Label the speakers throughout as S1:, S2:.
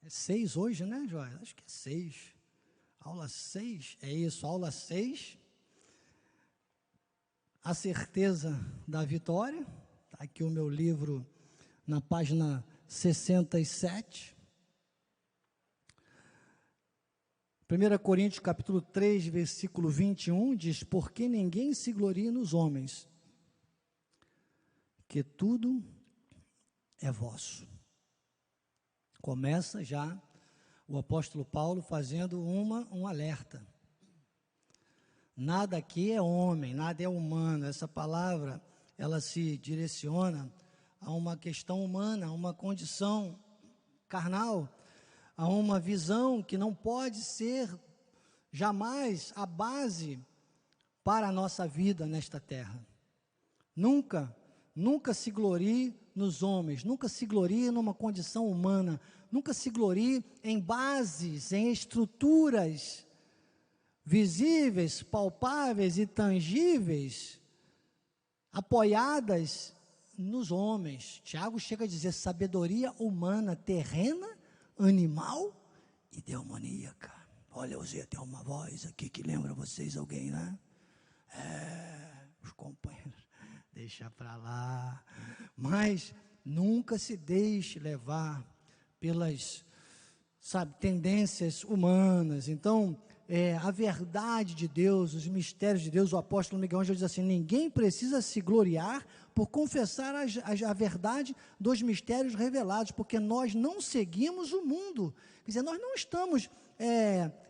S1: 6 hoje, né, Joia? Acho que é 6. Aula 6, é isso, aula 6. A certeza da vitória. Está aqui o meu livro na página 67. 1 Coríntios capítulo 3, versículo 21, diz: porque ninguém se glorie nos homens, que tudo é vosso. Começa já o apóstolo Paulo fazendo um alerta. Nada aqui é homem, nada é humano. Essa palavra, ela se direciona a uma questão humana, a uma condição carnal, a uma visão que não pode ser jamais a base para a nossa vida nesta terra. Nunca se glorie nos homens, nunca se glorie numa condição humana, nunca se glorie em bases, em estruturas visíveis, palpáveis e tangíveis, apoiadas nos homens. Tiago chega a dizer sabedoria humana, terrena, animal e demoníaca. Olha, eu usei até uma voz aqui que lembra vocês alguém, né? Os companheiros, deixa para lá. Mas nunca se deixe levar pelas, tendências humanas. Então, a verdade de Deus, os mistérios de Deus, o apóstolo Miguel Ângelo diz assim: ninguém precisa se gloriar por confessar a verdade dos mistérios revelados, porque nós não seguimos o mundo. Quer dizer, nós não estamos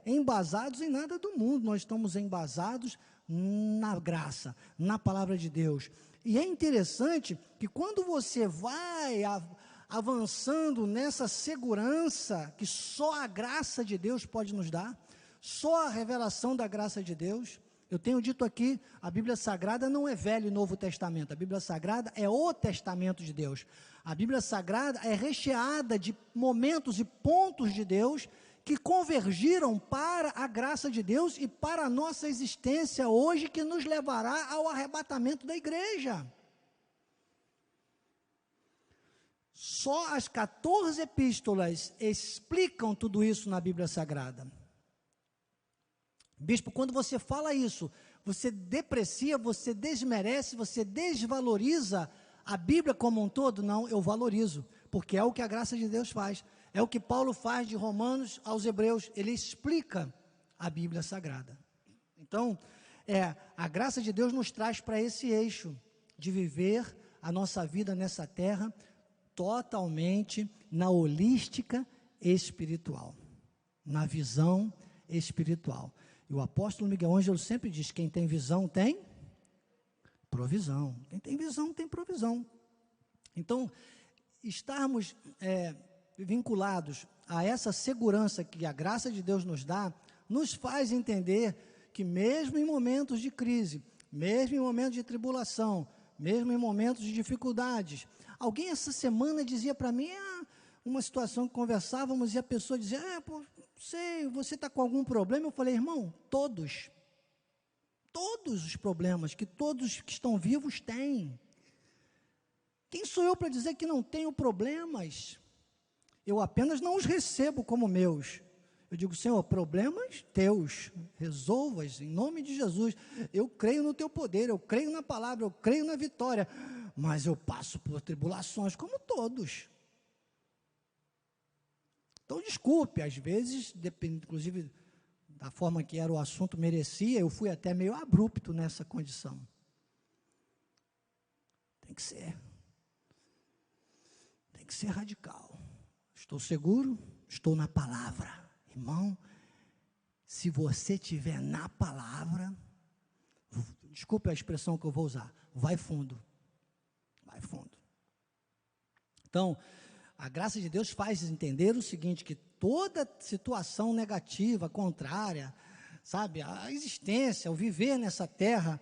S1: embasados em nada do mundo, nós estamos embasados na graça, na palavra de Deus. E é interessante que quando você vai avançando nessa segurança que só a graça de Deus pode nos dar, só a revelação da graça de Deus. Eu tenho dito aqui, a Bíblia Sagrada não é Velho e Novo Testamento, a Bíblia Sagrada é o Testamento de Deus. A Bíblia Sagrada é recheada de momentos e pontos de Deus que convergiram para a graça de Deus e para a nossa existência hoje, que nos levará ao arrebatamento da igreja. Só as 14 epístolas explicam tudo isso na Bíblia Sagrada. Bispo, quando você fala isso, você deprecia, você desmerece, você desvaloriza a Bíblia como um todo? Não, eu valorizo, porque é o que a graça de Deus faz, é o que Paulo faz de Romanos aos Hebreus, ele explica a Bíblia Sagrada. Então, a graça de Deus nos traz para esse eixo, de viver a nossa vida nessa terra, totalmente na holística espiritual, na visão espiritual. E o apóstolo Miguel Ângelo sempre diz: quem tem visão tem provisão. Quem tem visão tem provisão. Então, estarmos vinculados a essa segurança que a graça de Deus nos dá, nos faz entender que mesmo em momentos de crise, mesmo em momentos de tribulação, mesmo em momentos de dificuldades, alguém essa semana dizia para mim, uma situação que conversávamos, e a pessoa dizia: você está com algum problema? Eu falei: irmão, todos os problemas que todos que estão vivos têm. Quem sou eu para dizer que não tenho problemas? Eu apenas não os recebo como meus. Eu digo: Senhor, problemas teus, resolvas em nome de Jesus. Eu creio no teu poder, eu creio na palavra, eu creio na vitória, mas eu passo por tribulações como todos. Então, desculpe, às vezes, inclusive da forma que era o assunto merecia, eu fui até meio abrupto nessa condição. Tem que ser radical. Estou seguro, estou na palavra. Irmão, se você estiver na palavra, desculpe a expressão que eu vou usar, vai fundo. Então, a graça de Deus faz entender o seguinte, que toda situação negativa, contrária, a existência, o viver nessa terra,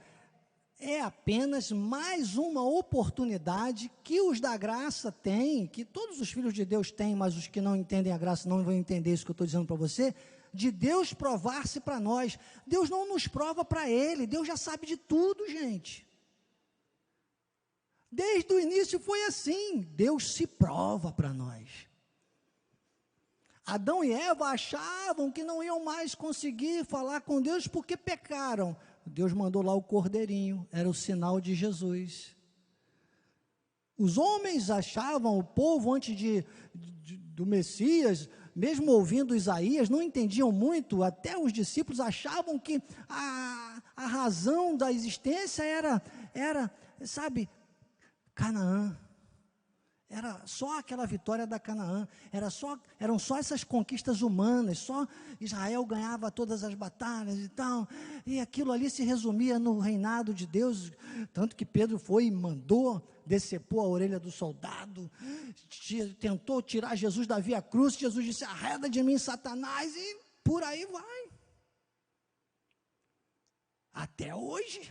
S1: é apenas mais uma oportunidade que os da graça têm, que todos os filhos de Deus têm, mas os que não entendem a graça não vão entender isso que eu estou dizendo para você, de Deus provar-se para nós. Deus não nos prova para Ele, Deus já sabe de tudo, gente. Desde o início foi assim, Deus se prova para nós. Adão e Eva achavam que não iam mais conseguir falar com Deus porque pecaram. Deus mandou lá o cordeirinho, era o sinal de Jesus. Os homens achavam, o povo antes do Messias, mesmo ouvindo Isaías, não entendiam muito, até os discípulos achavam que a razão da existência era, sabe, Canaã. Era só aquela vitória da Canaã, eram só essas conquistas humanas, só Israel ganhava todas as batalhas e tal, e aquilo ali se resumia no reinado de Deus, tanto que Pedro foi e mandou, decepou a orelha do soldado, tentou tirar Jesus da via cruz, Jesus disse, arreda de mim Satanás, e por aí vai, até hoje,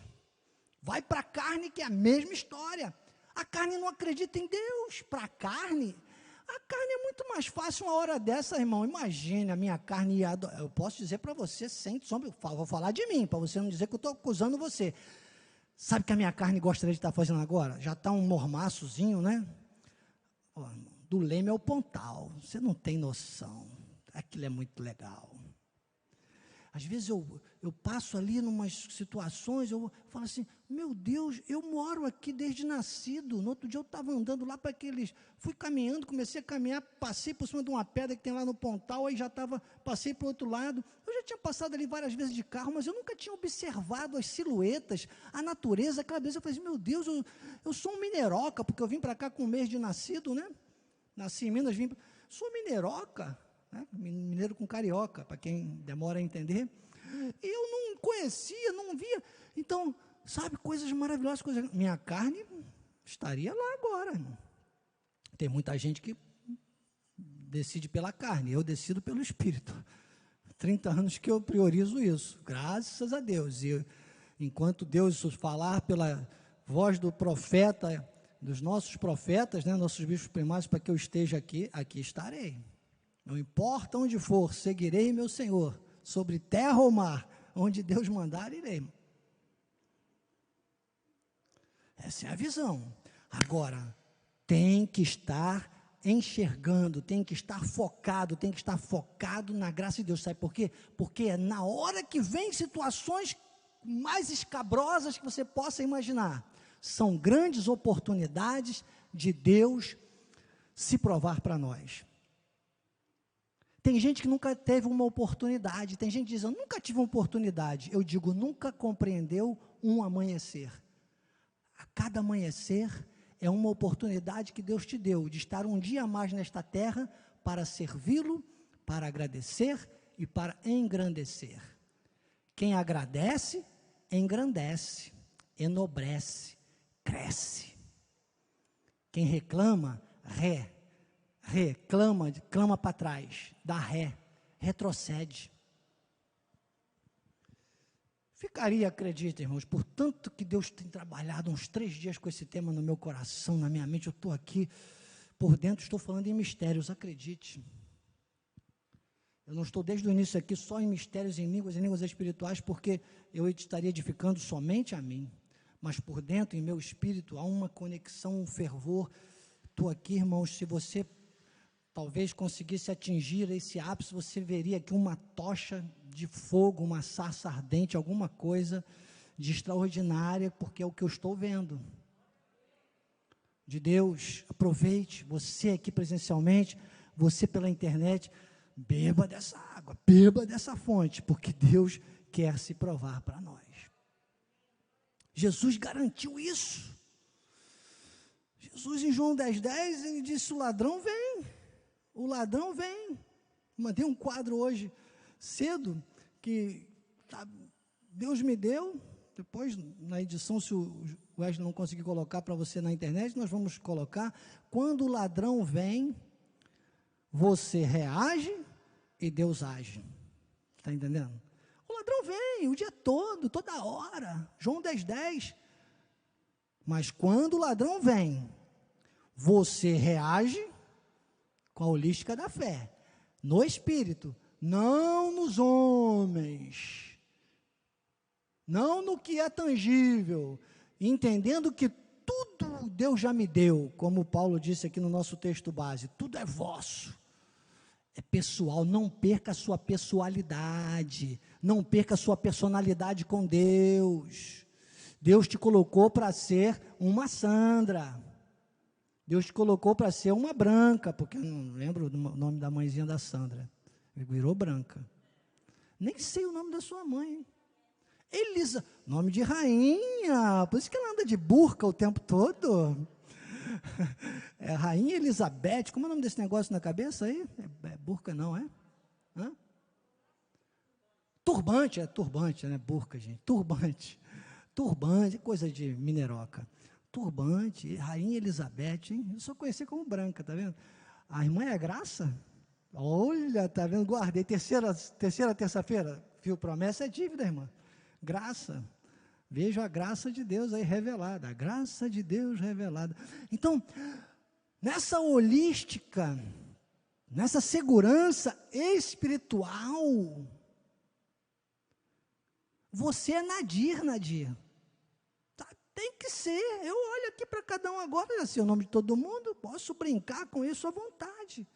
S1: vai para a carne que é a mesma história. A carne não acredita em Deus. Para a carne é muito mais fácil uma hora dessa, irmão. Imagine, a minha carne ia adorar. Eu posso dizer para você, sem sombra, vou falar de mim, para você não dizer que eu estou acusando você. Sabe o que a minha carne gostaria de estar fazendo agora? Já está um mormaçozinho, né? Do Leme ao Pontal. Você não tem noção. Aquilo é muito legal. Às vezes eu passo ali em umas situações, eu falo assim, meu Deus, eu moro aqui desde nascido. No outro dia eu estava andando lá para aqueles, fui caminhando, comecei a caminhar, passei por cima de uma pedra que tem lá no Pontal, aí passei para o outro lado. Eu já tinha passado ali várias vezes de carro, mas eu nunca tinha observado as silhuetas, a natureza. Aquela vez eu falei assim, meu Deus, eu sou um mineroca, porque eu vim para cá com um mês de nascido, né? Nasci em Minas, sou mineroca. Mineiro com carioca, para quem demora a entender, e eu não conhecia, não via, então, sabe, coisas maravilhosas, minha carne estaria lá agora, irmão. Tem muita gente que decide pela carne, eu decido pelo Espírito, 30 anos que eu priorizo isso, graças a Deus, e enquanto Deus falar pela voz do profeta, dos nossos profetas, né, nossos bispos primários, para que eu esteja aqui estarei. Não importa onde for, seguirei meu Senhor, sobre terra ou mar, onde Deus mandar, irei. Essa é a visão. Agora, tem que estar enxergando, tem que estar focado na graça de Deus. Sabe por quê? Porque na hora que vem situações mais escabrosas que você possa imaginar, são grandes oportunidades de Deus se provar para nós. Tem gente que nunca teve uma oportunidade, tem gente que diz, eu nunca tive uma oportunidade, eu digo, nunca compreendeu um amanhecer. A cada amanhecer é uma oportunidade que Deus te deu, de estar um dia a mais nesta terra, para servi-lo, para agradecer e para engrandecer. Quem agradece, engrandece, enobrece, cresce. Quem reclama, clama para trás, dá retrocede. Ficaria, acredita, irmãos, por tanto que Deus tem trabalhado uns 3 dias com esse tema no meu coração, na minha mente, eu estou aqui, por dentro estou falando em mistérios, acredite. Eu não estou desde o início aqui só em mistérios, em línguas espirituais, porque eu estaria edificando somente a mim, mas por dentro, em meu espírito, há uma conexão, um fervor. Estou aqui, irmãos, se você talvez conseguisse atingir esse ápice, você veria aqui uma tocha de fogo, uma sarça ardente, alguma coisa de extraordinária, porque é o que eu estou vendo. De Deus, aproveite, você aqui presencialmente, você pela internet, beba dessa água, beba dessa fonte, porque Deus quer se provar para nós. Jesus garantiu isso. Jesus em João 10:10, ele disse, o ladrão vem, mandei um quadro hoje, cedo, que Deus me deu, depois na edição, se o Wesley não conseguir colocar para você na internet, nós vamos colocar, quando o ladrão vem, você reage e Deus age, está entendendo? O ladrão vem o dia todo, toda hora, João 10:10, mas quando o ladrão vem, você reage com a holística da fé, no Espírito, não nos homens, não no que é tangível, entendendo que tudo Deus já me deu, como Paulo disse aqui no nosso texto base, tudo é vosso, É pessoal, não perca a sua pessoalidade, não perca a sua personalidade com Deus. Deus te colocou para ser uma Sandra, Deus te colocou para ser uma Branca, porque eu não lembro o nome da mãezinha da Sandra, virou Branca, nem sei o nome da sua mãe, Elisa, nome de rainha, por isso que ela anda de burca o tempo todo, é Rainha Elizabeth, como é o nome desse negócio na cabeça aí? É burca não, é? Hã? Turbante, né? Burca, gente, turbante, coisa de mineroca, turbante, Rainha Elizabeth, hein? Eu só conheci como Branca, tá vendo? A irmã é Graça, olha, tá vendo? Guardei, terça-feira, viu, promessa é dívida, irmã, Graça, vejo a graça de Deus aí revelada, a graça de Deus revelada. Então, nessa holística, nessa segurança espiritual, você é Nadir. Tá, tem que ser, eu olho aqui para cada um agora, já sei o nome de todo mundo, posso brincar com isso à vontade.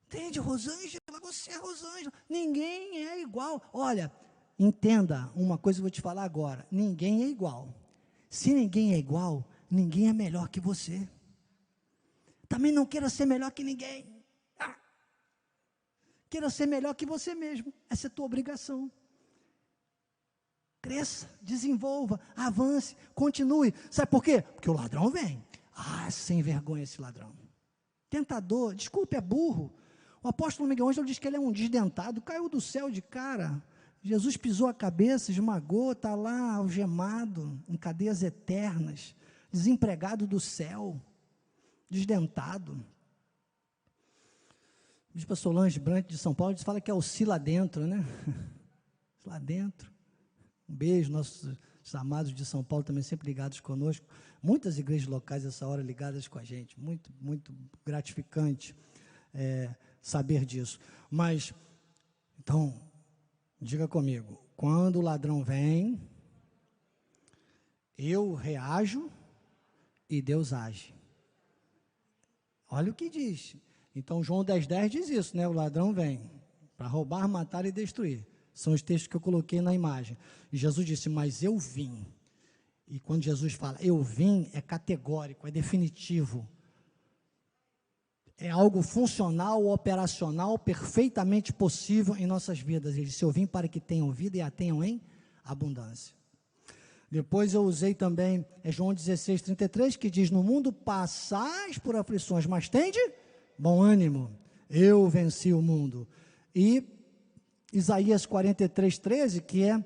S1: Entende, Rosângela, você é Rosângela, ninguém é igual. Olha, entenda uma coisa que eu vou te falar agora, ninguém é igual. Se ninguém é igual, ninguém é melhor que você. Também não queira ser melhor que ninguém. Queira ser melhor que você mesmo, essa é a tua obrigação. Cresça, desenvolva, avance, continue. Sabe por quê? Porque o ladrão vem. Sem vergonha esse ladrão. Tentador, desculpe, é burro. O apóstolo Miguel Ângelo diz que ele é um desdentado, caiu do céu de cara. Jesus pisou a cabeça, esmagou, está lá algemado, em cadeias eternas, desempregado do céu, desdentado. O bispo Solange Brant de São Paulo fala que é o si lá dentro, né? Lá dentro. Um beijo, nossos amados de São Paulo também sempre ligados conosco. Muitas igrejas locais essa hora ligadas com a gente. Muito, muito gratificante saber disso. Mas, então, diga comigo, quando o ladrão vem, eu reajo e Deus age. Olha o que diz. Então, João 10,10 diz isso, né? O ladrão vem para roubar, matar e destruir. São os textos que eu coloquei na imagem. E Jesus disse, mas eu vim. E quando Jesus fala, eu vim, é categórico, é definitivo. É algo funcional, operacional, perfeitamente possível em nossas vidas. Ele disse, eu vim para que tenham vida e a tenham em abundância. Depois eu usei também, João 16,33, que diz, no mundo passais por aflições, mas tende bom ânimo, eu venci o mundo. E Isaías 43,13, que é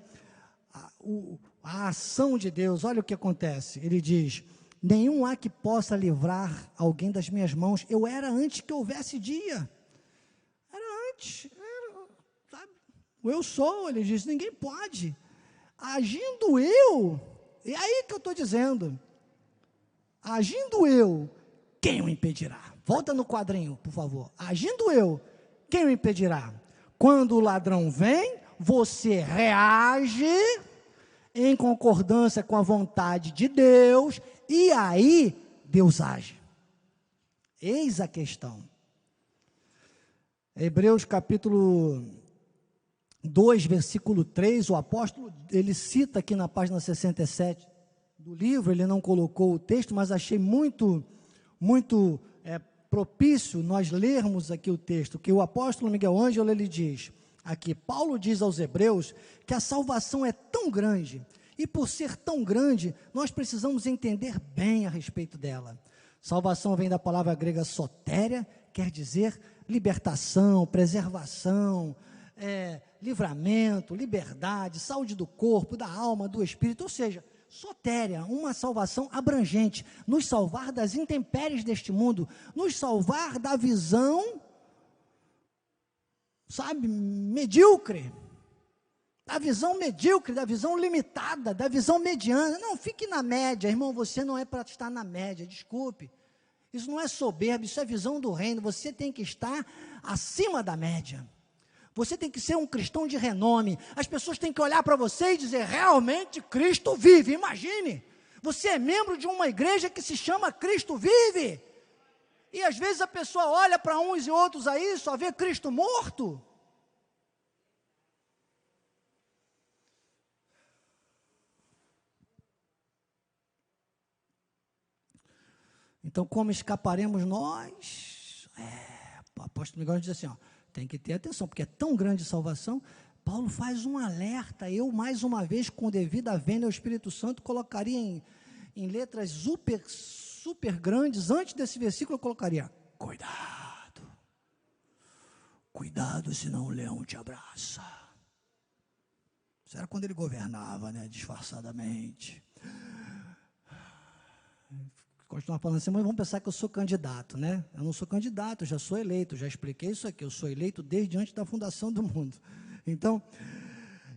S1: a ação de Deus, olha o que acontece, ele diz, nenhum há que possa livrar alguém das minhas mãos, eu era antes que houvesse dia, sabe? O eu sou, ele diz, ninguém pode, agindo eu, e aí que eu estou dizendo, agindo eu, quem o impedirá? Volta no quadrinho, por favor, agindo eu, quem o impedirá? Quando o ladrão vem, você reage em concordância com a vontade de Deus, e aí Deus age. Eis a questão. Hebreus capítulo 2, versículo 3, o apóstolo, ele cita aqui na página 67 do livro, ele não colocou o texto, mas achei muito propício nós lermos aqui o texto, que o apóstolo Miguel Ângelo, ele diz, aqui, Paulo diz aos hebreus, que a salvação é tão grande, e por ser tão grande, nós precisamos entender bem a respeito dela. Salvação vem da palavra grega sotéria, quer dizer libertação, preservação, livramento, liberdade, saúde do corpo, da alma, do espírito, ou seja, sotéria, uma salvação abrangente, nos salvar das intempéries deste mundo, nos salvar da visão, sabe, medíocre, da visão limitada, da visão mediana. Não, fique na média, irmão, você não é para estar na média, desculpe, isso não é soberbo, isso é visão do reino, você tem que estar acima da média. Você tem que ser um cristão de renome. As pessoas têm que olhar para você e dizer, realmente Cristo vive. Imagine, você é membro de uma igreja que se chama Cristo vive. E às vezes a pessoa olha para uns e outros aí, só vê Cristo morto. Então, como escaparemos nós? O apóstolo Miguel diz assim, ó, tem que ter atenção, porque é tão grande a salvação. Paulo faz um alerta. Eu, mais uma vez, com devida vênia ao Espírito Santo, colocaria em letras super grandes, antes desse versículo, eu colocaria, cuidado, senão o leão te abraça. Isso era quando ele governava, né, disfarçadamente. Continuar falando assim, mas vamos pensar que eu sou candidato, né? Eu não sou candidato, eu já sou eleito, já expliquei isso aqui, eu sou eleito desde antes da fundação do mundo. Então,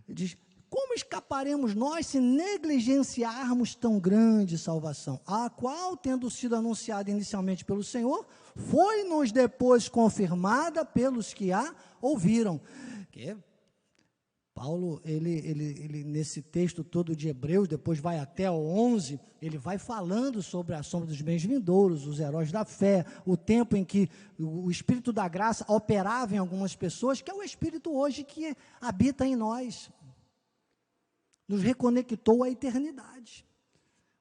S1: diz, como escaparemos nós se negligenciarmos tão grande salvação, a qual, tendo sido anunciada inicialmente pelo Senhor, foi-nos depois confirmada pelos que a ouviram. Que Paulo, ele nesse texto todo de Hebreus, depois vai até o 11, ele vai falando sobre a sombra dos bens vindouros, os heróis da fé, o tempo em que o Espírito da graça operava em algumas pessoas, que é o Espírito hoje que habita em nós, nos reconectou à eternidade.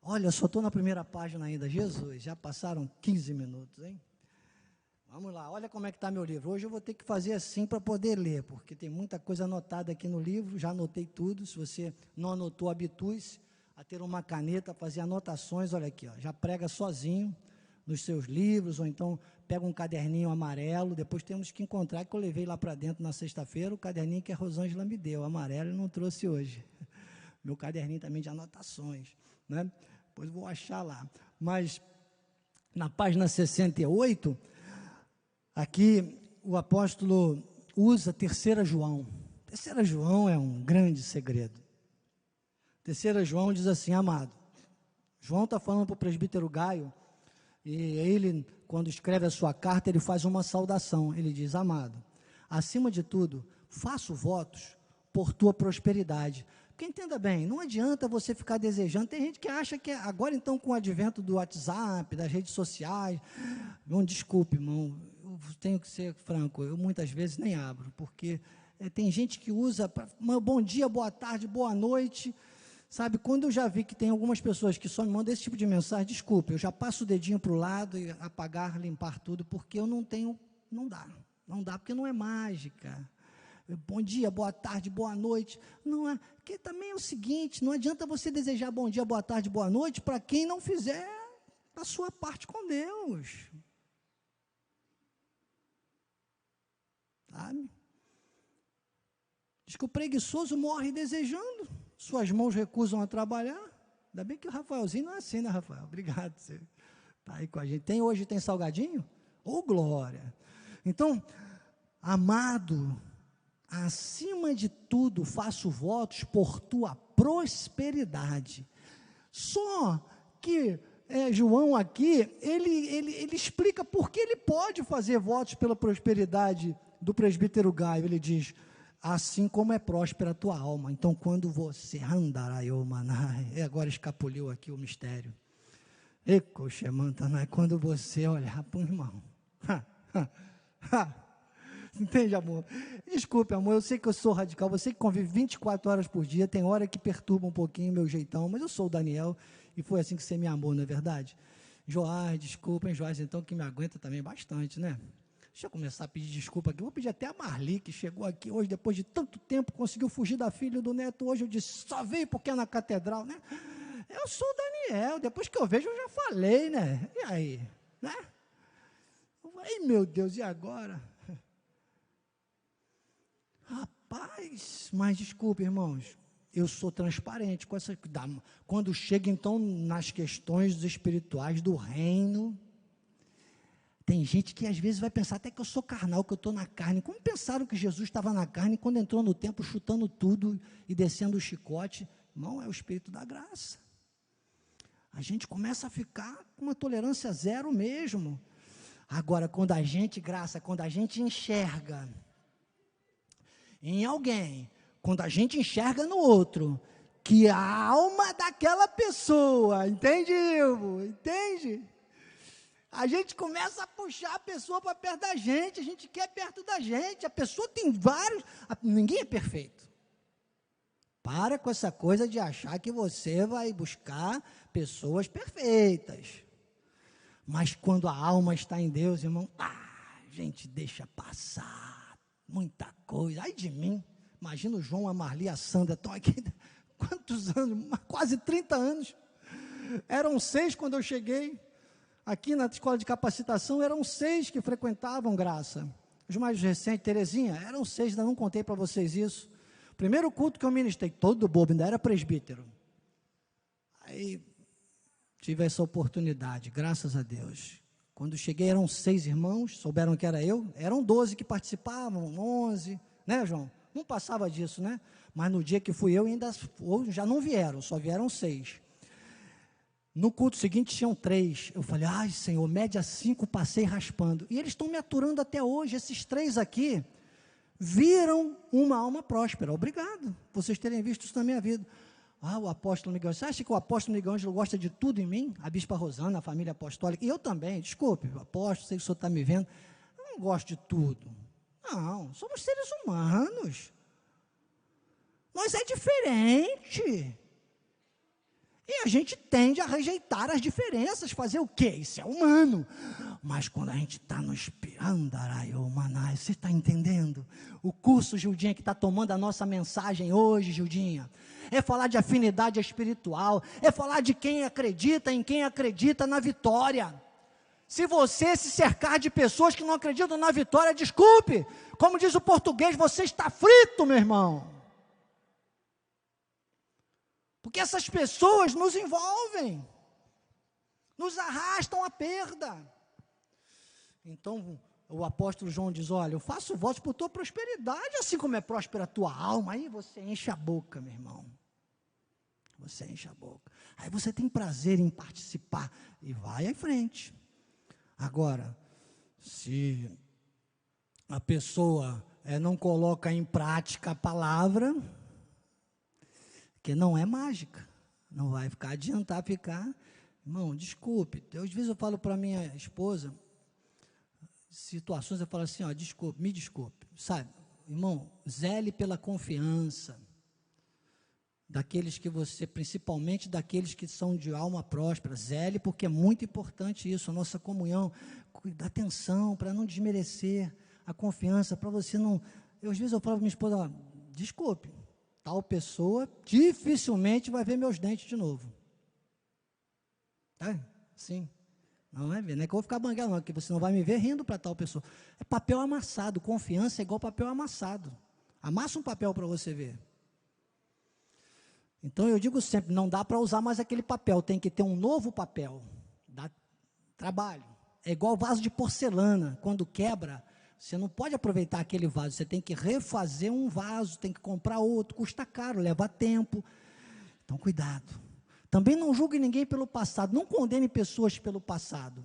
S1: Olha, só estou na primeira página ainda, Jesus, já passaram 15 minutos, hein? Vamos lá, olha como é que está meu livro. Hoje eu vou ter que fazer assim para poder ler, porque tem muita coisa anotada aqui no livro, já anotei tudo. Se você não anotou, habitue-se a ter uma caneta, a fazer anotações. Olha aqui, ó, já prega sozinho nos seus livros, ou então pega um caderninho amarelo. Depois temos que encontrar, que eu levei lá para dentro na sexta-feira, o caderninho que a Rosângela me deu, amarelo, e não trouxe hoje. Meu caderninho também de anotações, né? Depois vou achar lá. Mas na página 68... aqui o apóstolo usa 3 João. 3 João é um grande segredo. 3 João diz assim, amado, João está falando para o presbítero Gaio, e ele, quando escreve a sua carta, ele faz uma saudação, ele diz, amado, acima de tudo, faço votos por tua prosperidade. Porque entenda bem, não adianta você ficar desejando, tem gente que acha que agora então com o advento do WhatsApp, das redes sociais, não, desculpe irmão, eu tenho que ser franco, eu muitas vezes nem abro, porque tem gente que usa, bom dia, boa tarde, boa noite, sabe, quando eu já vi que tem algumas pessoas que só me mandam esse tipo de mensagem, desculpe, eu já passo o dedinho para o lado e apagar, limpar tudo, porque eu não tenho, não dá, porque não é mágica. Bom dia, boa tarde, boa noite, não é, que também é o seguinte, não adianta você desejar bom dia, boa tarde, boa noite, para quem não fizer a sua parte com Deus, sabe? Diz que o preguiçoso morre desejando, suas mãos recusam a trabalhar, ainda bem que o Rafaelzinho não é assim, né, Rafael? Obrigado, você está aí com a gente. Hoje tem salgadinho? Ô, glória! Então, amado, acima de tudo, faço votos por tua prosperidade. Só que João aqui, ele explica por que ele pode fazer votos pela prosperidade do presbítero Gaio. Ele diz, assim como é próspera a tua alma. Então, quando você agora escapuliu aqui o mistério. Quando você olhar para o irmão. Entende, amor? Desculpe, amor, eu sei que eu sou radical, você que convive 24 horas por dia, tem hora que perturba um pouquinho o meu jeitão, mas eu sou o Daniel, e foi assim que você me amou, não é verdade? Joás, desculpa, hein, Joás, então, que me aguenta também bastante, né? Deixa eu começar a pedir desculpa aqui, vou pedir até a Marli, que chegou aqui hoje, depois de tanto tempo, conseguiu fugir da filha do neto hoje, eu disse, só veio porque é na catedral, né? Eu sou o Daniel, depois que eu vejo, eu já falei, né? E aí, né? Ai, meu Deus, e agora? Rapaz, mas desculpe, irmãos, eu sou transparente com essa, quando chega então nas questões espirituais do reino, tem gente que às vezes vai pensar até que eu sou carnal, que eu estou na carne. Como pensaram que Jesus estava na carne quando entrou no templo chutando tudo e descendo o chicote? Irmão, é o Espírito da graça. A gente começa a ficar com uma tolerância zero mesmo. Agora, quando a gente enxerga em alguém, quando a gente enxerga no outro, que a alma daquela pessoa, entende, Ivo? Entende? A gente começa a puxar a pessoa para perto da gente, a gente quer perto da gente, a pessoa tem vários, ninguém é perfeito. Para com essa coisa de achar que você vai buscar pessoas perfeitas. Mas quando a alma está em Deus, irmão, gente, deixa passar muita coisa. Ai de mim, imagina o João, a Marli, a Sandra, estão aqui, quantos anos? Quase 30 anos. Eram 6 quando eu cheguei. Aqui na escola de capacitação, eram 6 que frequentavam Graça. Os mais recentes, Terezinha, eram 6, ainda não contei para vocês isso. O primeiro culto que eu ministrei, todo bobo, ainda era presbítero. Aí, tive essa oportunidade, graças a Deus. Quando cheguei, eram 6 irmãos, souberam que era eu. Eram 12 que participavam, 11, né, João? Não passava disso, né? Mas no dia que fui eu, já não vieram, só vieram 6. No culto seguinte tinham 3. Eu falei, ai Senhor, média 5, passei raspando. E eles estão me aturando até hoje. Esses 3 aqui viram uma alma próspera. Obrigado, vocês terem visto isso na minha vida. O apóstolo Miguel, você acha que o apóstolo Miguel Ângelo gosta de tudo em mim? A bispa Rosana, a família apostólica, e eu também, desculpe, apóstolo, sei que o senhor está me vendo, eu não gosto de tudo. Não, somos seres humanos. Nós é diferente. E a gente tende a rejeitar as diferenças, fazer o quê? Isso é humano. Mas quando a gente está no Manai, você está entendendo? O curso, Gildinha, que está tomando a nossa mensagem hoje, Gildinha, é falar de afinidade espiritual, é falar de quem acredita em quem acredita na vitória. Se você se cercar de pessoas que não acreditam na vitória, desculpe, como diz o português, você está frito, meu irmão. Porque essas pessoas nos envolvem, nos arrastam à perda. Então, o apóstolo João diz, olha, eu faço votos por tua prosperidade, assim como é próspera a tua alma. Aí você enche a boca, meu irmão. Você enche a boca. Aí você tem prazer em participar e vai à frente. Agora, se a pessoa não coloca em prática a palavra, que não é mágica, não vai adiantar ficar, irmão, desculpe, às vezes eu falo para minha esposa, situações eu falo assim, desculpe, me desculpe, sabe, irmão, zele pela confiança, daqueles que você, principalmente daqueles que são de alma próspera, zele, porque é muito importante isso, a nossa comunhão, dá atenção, para não desmerecer a confiança, para você não, às vezes eu falo para minha esposa, desculpe, tal pessoa dificilmente vai ver meus dentes de novo. Tá? Sim. Não vai ver, não é que eu vou ficar banguela, não, que você não vai me ver rindo para tal pessoa. É papel amassado, confiança é igual papel amassado. Amassa um papel para você ver. Então eu digo sempre, não dá para usar mais aquele papel, tem que ter um novo papel. Dá trabalho. É igual vaso de porcelana, quando quebra, você não pode aproveitar aquele vaso, você tem que refazer um vaso, tem que comprar outro, custa caro, leva tempo. Então, cuidado. Também não julgue ninguém pelo passado, não condene pessoas pelo passado.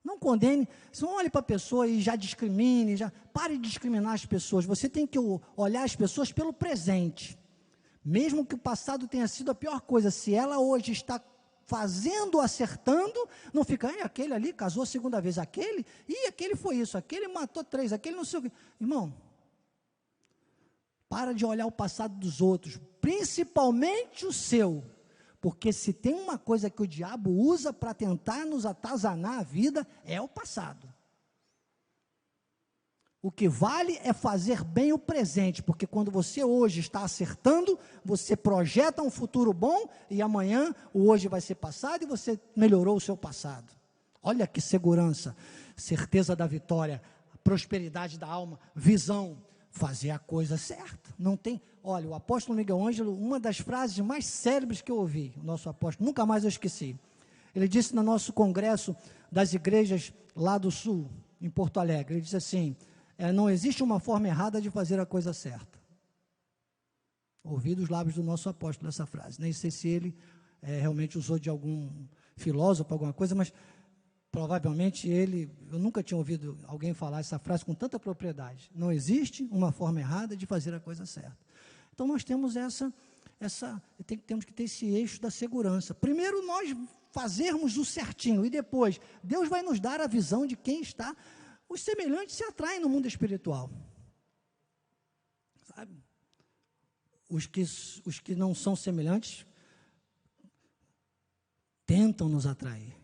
S1: Não condene, não olhe para a pessoa e já discrimine, pare de discriminar as pessoas. Você tem que olhar as pessoas pelo presente. Mesmo que o passado tenha sido a pior coisa, se ela hoje está fazendo, acertando, não fica, aquele ali casou a segunda vez, aquele foi isso, aquele matou 3, aquele não sei o que. Irmão, para de olhar o passado dos outros, principalmente o seu, porque se tem uma coisa que o diabo usa para tentar nos atazanar a vida, é o passado. O que vale é fazer bem o presente, porque quando você hoje está acertando, você projeta um futuro bom, e amanhã o hoje vai ser passado, e você melhorou o seu passado. Olha que segurança, certeza da vitória, prosperidade da alma, visão, fazer a coisa certa. Não tem, olha, o apóstolo Miguel Ângelo, uma das frases mais célebres que eu ouvi, o nosso apóstolo, nunca mais eu esqueci. Ele disse no nosso congresso das igrejas lá do sul, em Porto Alegre, ele disse assim, não existe uma forma errada de fazer a coisa certa. Ouvi dos lábios do nosso apóstolo essa frase. Nem sei se ele realmente usou de algum filósofo, alguma coisa, mas provavelmente eu nunca tinha ouvido alguém falar essa frase com tanta propriedade. Não existe uma forma errada de fazer a coisa certa. Então nós temos temos que ter esse eixo da segurança. Primeiro nós fazermos o certinho, e depois, Deus vai nos dar a visão de quem está. Os semelhantes se atraem no mundo espiritual, sabe? Os que não são semelhantes tentam nos atrair,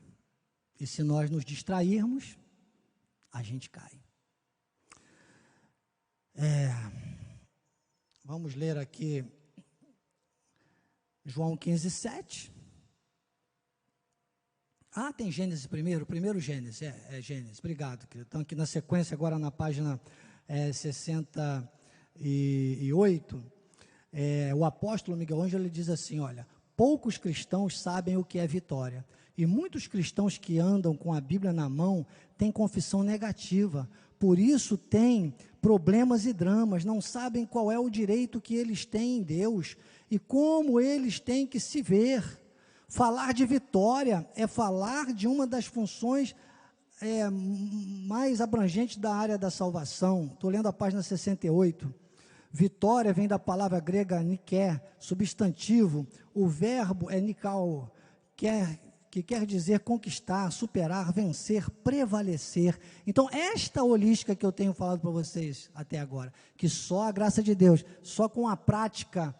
S1: e se nós nos distrairmos, a gente cai. Vamos ler aqui João 15:7. Tem Gênesis primeiro Gênesis, Gênesis, obrigado, querido. Então aqui na sequência, agora na página 68, o apóstolo Miguel Ângelo, ele diz assim, olha, poucos cristãos sabem o que é vitória, e muitos cristãos que andam com a Bíblia na mão têm confissão negativa, por isso têm problemas e dramas, não sabem qual é o direito que eles têm em Deus, e como eles têm que se ver. Falar de vitória é falar de uma das funções mais abrangentes da área da salvação. Estou lendo a página 68. Vitória vem da palavra grega niké, substantivo. O verbo é nikao, que quer dizer conquistar, superar, vencer, prevalecer. Então, esta holística que eu tenho falado para vocês até agora, que só a graça de Deus, só com a prática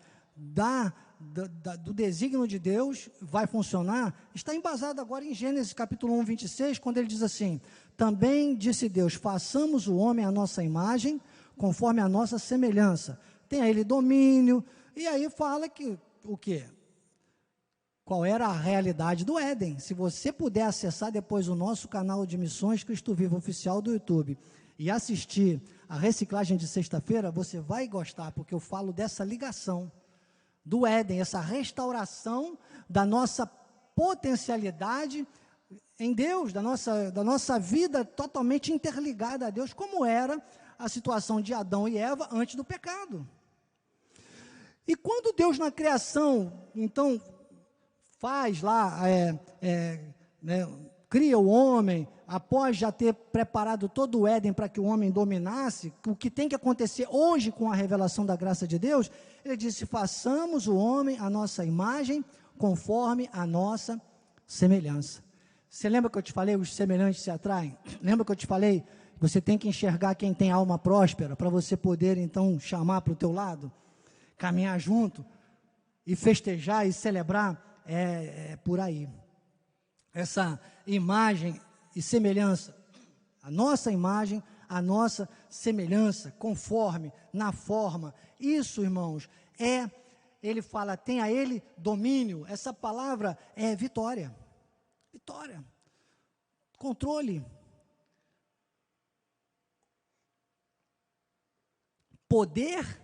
S1: do desígnio de Deus vai funcionar, está embasado agora em Gênesis capítulo 1, 26, quando ele diz assim, também disse Deus, façamos o homem à nossa imagem, conforme a nossa semelhança, tem a ele domínio, e aí fala que, o quê? Qual era a realidade do Éden? Se você puder acessar depois o nosso canal de Missões Cristo Vivo Oficial do YouTube, e assistir a reciclagem de sexta-feira, você vai gostar, porque eu falo dessa ligação, do Éden, essa restauração da nossa potencialidade em Deus, da nossa vida totalmente interligada a Deus, como era a situação de Adão e Eva antes do pecado. E quando Deus na criação, então, faz lá, cria o homem, após já ter preparado todo o Éden para que o homem dominasse, o que tem que acontecer hoje com a revelação da graça de Deus, ele disse, façamos o homem à nossa imagem, conforme a nossa semelhança. Você lembra que eu te falei, os semelhantes se atraem? Lembra que eu te falei, você tem que enxergar quem tem alma próspera, para você poder então chamar para o teu lado, caminhar junto, e festejar e celebrar, por aí. Essa imagem e semelhança, a nossa imagem, a nossa semelhança, conforme, na forma, isso, irmãos, ele fala, tem a ele domínio, essa palavra é vitória, controle, poder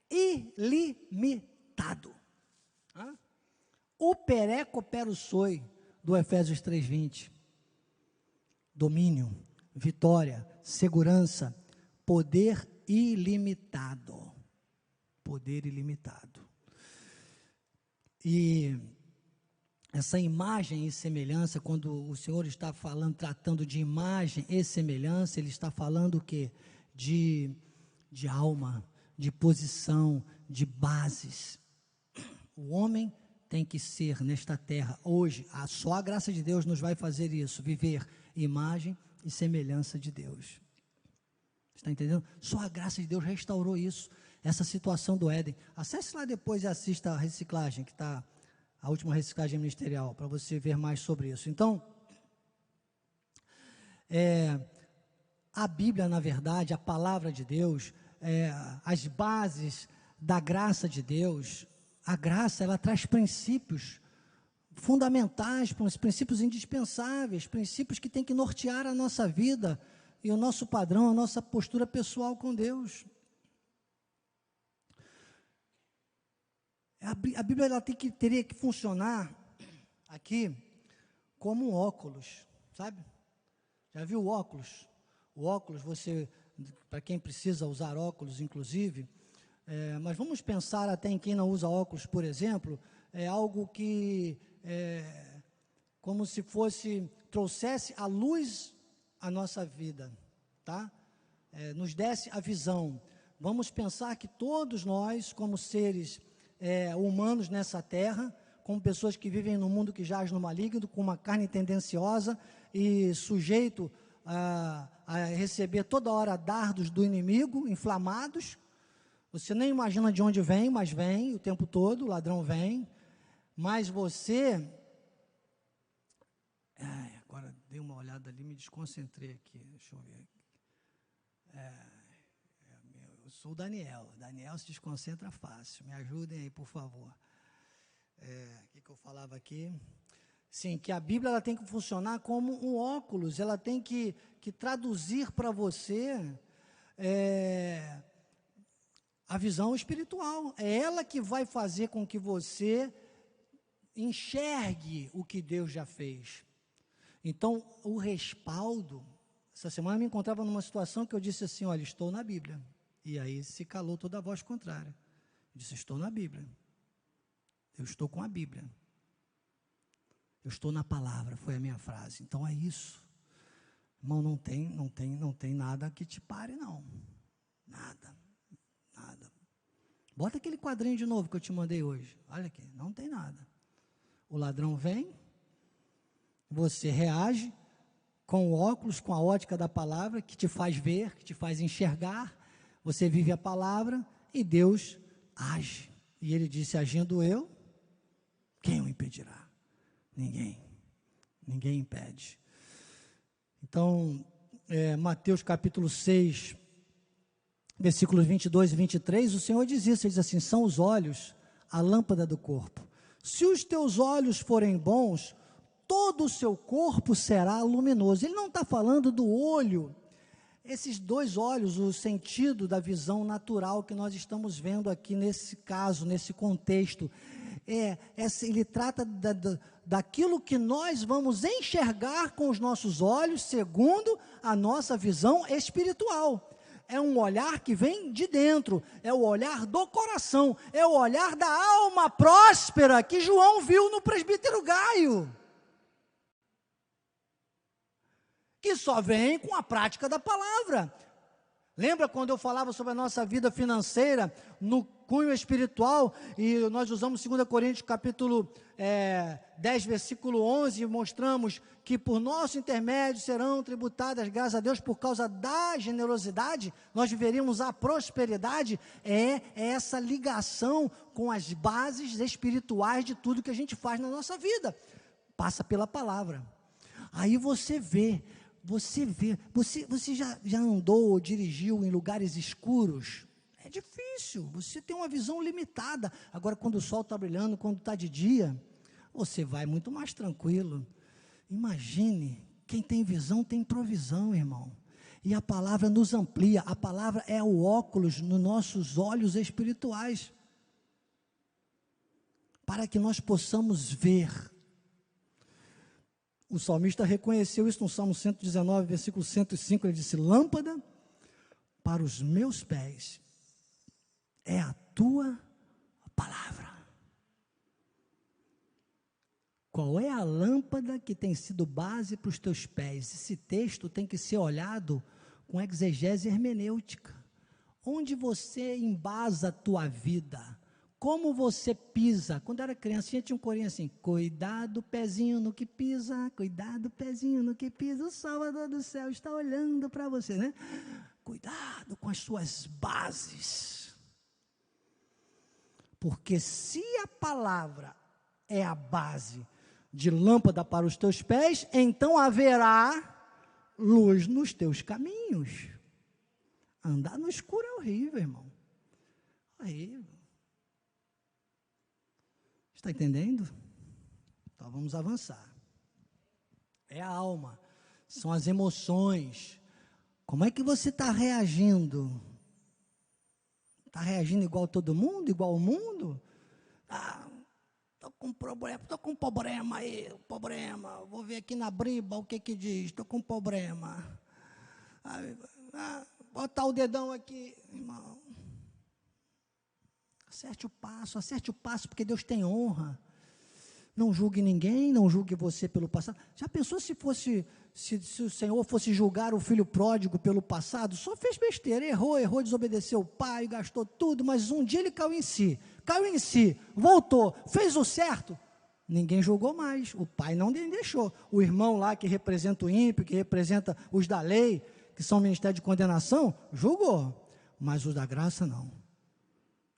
S1: ilimitado, o pereco soi, do Efésios 3:20, domínio, vitória, segurança, poder ilimitado, e essa imagem e semelhança, quando o Senhor está falando, tratando de imagem e semelhança, ele está falando o quê? De alma, de posição, de bases. O homem tem que ser nesta terra, hoje, só a graça de Deus nos vai fazer isso, viver imagem e semelhança de Deus. Está entendendo? Só a graça de Deus restaurou isso, essa situação do Éden. Acesse lá depois e assista a reciclagem, que está, a última reciclagem ministerial, para você ver mais sobre isso. Então, a Bíblia, na verdade, a palavra de Deus, as bases da graça de Deus, a graça, ela traz princípios fundamentais, princípios indispensáveis, princípios que têm que nortear a nossa vida e o nosso padrão, a nossa postura pessoal com Deus. A Bíblia ela teria que funcionar aqui como um óculos, sabe? Já viu o óculos? O óculos, para quem precisa usar óculos, inclusive, mas vamos pensar até em quem não usa óculos, por exemplo, é algo que, como se trouxesse a luz à nossa vida, tá? Nos desse a visão. Vamos pensar que todos nós, como seres humanos nessa terra, como pessoas que vivem num mundo que jaz no maligno, com uma carne tendenciosa e sujeito a receber toda hora dardos do inimigo, inflamados. Você nem imagina de onde vem, mas vem o tempo todo, o ladrão vem. Mas você... agora dei uma olhada ali, me desconcentrei aqui, deixa eu ver. Eu sou o Daniel se desconcentra fácil, me ajudem aí, por favor. O que eu falava aqui? Sim, que a Bíblia ela tem que funcionar como um óculos, ela tem que traduzir para você a visão espiritual. É ela que vai fazer com que você enxergue o que Deus já fez. Então, o respaldo, essa semana eu me encontrava numa situação que eu disse assim, olha, estou na Bíblia. E aí se calou toda a voz contrária. Eu disse, estou na Bíblia. Eu estou com a Bíblia. Eu estou na palavra, foi a minha frase. Então é isso. Irmão, não tem nada que te pare, não. Nada. Bota aquele quadrinho de novo que eu te mandei hoje. Olha aqui, não tem nada. O ladrão vem, você reage com o óculos, com a ótica da palavra, que te faz ver, que te faz enxergar. Você vive a palavra e Deus age. E ele disse, agindo eu, quem o impedirá? Ninguém impede. Então, Mateus capítulo 6, versículos 22 e 23, o Senhor diz isso, ele diz assim, são os olhos a lâmpada do corpo. Se os teus olhos forem bons, todo o seu corpo será luminoso. Ele não está falando do olho, esses dois olhos, o sentido da visão natural que nós estamos vendo aqui nesse caso, nesse contexto. Ele trata daquilo que nós vamos enxergar com os nossos olhos, segundo a nossa visão espiritual. É um olhar que vem de dentro, é o olhar do coração, é o olhar da alma próspera que João viu no presbítero Gaio, que só vem com a prática da palavra. Lembra quando eu falava sobre a nossa vida financeira, no cunho espiritual, e nós usamos 2 Coríntios capítulo 10, versículo 11, e mostramos que por nosso intermédio serão tributadas, graças a Deus, por causa da generosidade, nós viveríamos a prosperidade. Essa ligação com as bases espirituais de tudo que a gente faz na nossa vida, passa pela palavra. Aí você já andou ou dirigiu em lugares escuros? É difícil, você tem uma visão limitada. Agora, quando o sol está brilhando, quando está de dia, você vai muito mais tranquilo. Imagine, quem tem visão tem provisão, irmão. E a palavra nos amplia, a palavra é o óculos nos nossos olhos espirituais, para que nós possamos ver. O salmista reconheceu isso no Salmo 119, versículo 105, ele disse, lâmpada para os meus pés é a tua palavra. Qual é a lâmpada que tem sido base para os teus pés? Esse texto tem que ser olhado com exegese hermenêutica. Onde você embasa a tua vida? Como você pisa? Quando era criancinha tinha um corinho assim, cuidado pezinho no que pisa, cuidado pezinho no que pisa, o Salvador do céu está olhando para você, né? Cuidado com as suas bases. Porque se a palavra é a base de lâmpada para os teus pés, então haverá luz nos teus caminhos. Andar no escuro é horrível, irmão. Horrível. Está entendendo? Então vamos avançar. É a alma, são as emoções. Como é que você está reagindo? Está reagindo igual todo mundo, igual o mundo? Estou com um problema aí, vou ver aqui na Bíblia o que diz, estou com um problema. Botar o dedão aqui, irmão. Acerte o passo, porque Deus tem honra. Não julgue ninguém, não julgue você pelo passado. Já pensou se o Senhor fosse julgar o filho pródigo pelo passado? Só fez besteira, errou, desobedeceu o pai, gastou tudo, mas um dia ele caiu em si, voltou, fez o certo. Ninguém julgou mais, o pai não deixou. O irmão lá que representa o ímpio, que representa os da lei, que são ministério de condenação, julgou, mas os da graça não.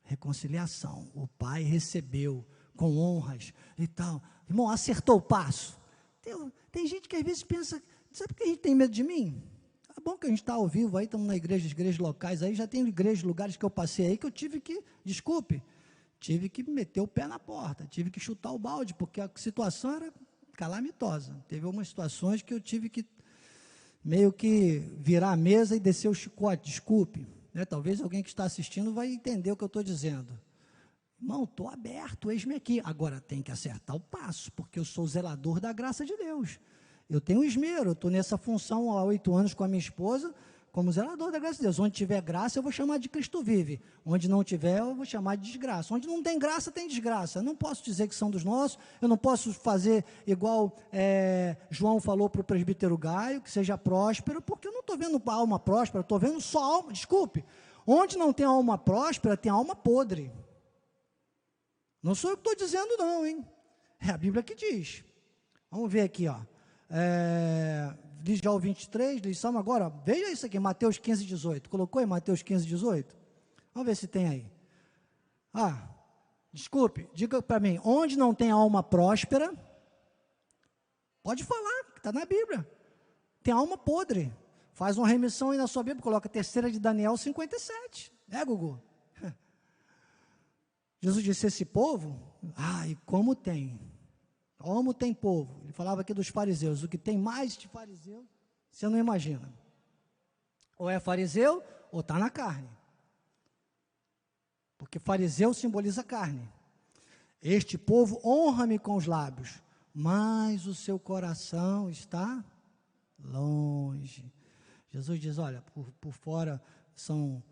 S1: Reconciliação, o pai recebeu com honras e tal. Irmão, acertou o passo. Tem gente que às vezes pensa, sabe por que a gente tem medo de mim? É bom que a gente está ao vivo aí, estamos na igrejas locais aí, já tem igrejas, lugares que eu passei aí que eu tive que meter o pé na porta, tive que chutar o balde, porque a situação era calamitosa. Teve algumas situações que eu tive que meio que virar a mesa e descer o chicote, desculpe, né? Talvez alguém que está assistindo vai entender o que eu estou dizendo. Irmão, estou aberto, eis-me aqui. Agora tem que acertar o passo, porque eu sou o zelador da graça de Deus. Eu tenho esmero, eu estou nessa função há 8 anos com a minha esposa, como zelador da graça de Deus. Onde tiver graça, eu vou chamar de Cristo vive. Onde não tiver, eu vou chamar de desgraça. Onde não tem graça, tem desgraça. Eu não posso dizer que são dos nossos, eu não posso fazer igual João falou para o presbítero Gaio, que seja próspero, porque eu não estou vendo alma próspera, estou vendo só alma, desculpe. Onde não tem alma próspera, tem alma podre. Não sou eu que estou dizendo não, hein? É a Bíblia que diz. Vamos ver aqui, ó. Diz já o 23, lição agora, veja isso aqui, Mateus 15, 18, colocou em Mateus 15, 18? Vamos ver se tem aí. Desculpe, diga para mim, onde não tem alma próspera, pode falar, está na Bíblia, tem alma podre, faz uma remissão aí na sua Bíblia, coloca 3ª de Daniel 57, Gugu? Jesus disse, esse povo, e como tem povo, ele falava aqui dos fariseus, o que tem mais de fariseu, você não imagina, ou é fariseu, ou está na carne, porque fariseu simboliza carne. Este povo honra-me com os lábios, mas o seu coração está longe. Jesus diz, olha, por fora são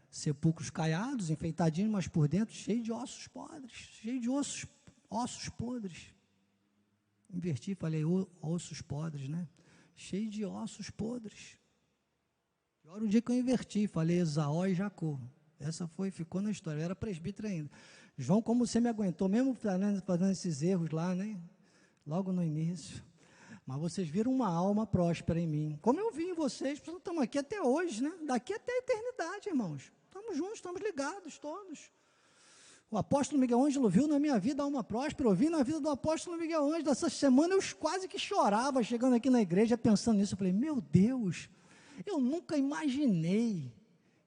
S1: sepulcros caiados, enfeitadinhos, mas por dentro cheio de ossos podres, cheio de ossos podres. Inverti, falei ossos podres, né? Cheio de ossos podres. Pior o dia que eu inverti, falei Esaú e Jacó. Essa ficou na história, eu era presbítero ainda. João, como você me aguentou, mesmo fazendo esses erros lá, né? Logo no início. Mas vocês viram uma alma próspera em mim. Como eu vi em vocês, estamos aqui até hoje, né? Daqui até a eternidade, irmãos. Estamos juntos, estamos ligados todos. O apóstolo Miguel Ângelo viu na minha vida a alma próspera, eu vi na vida do apóstolo Miguel Ângelo. Essa semana eu quase que chorava, chegando aqui na igreja, pensando nisso. Eu falei, meu Deus, eu nunca imaginei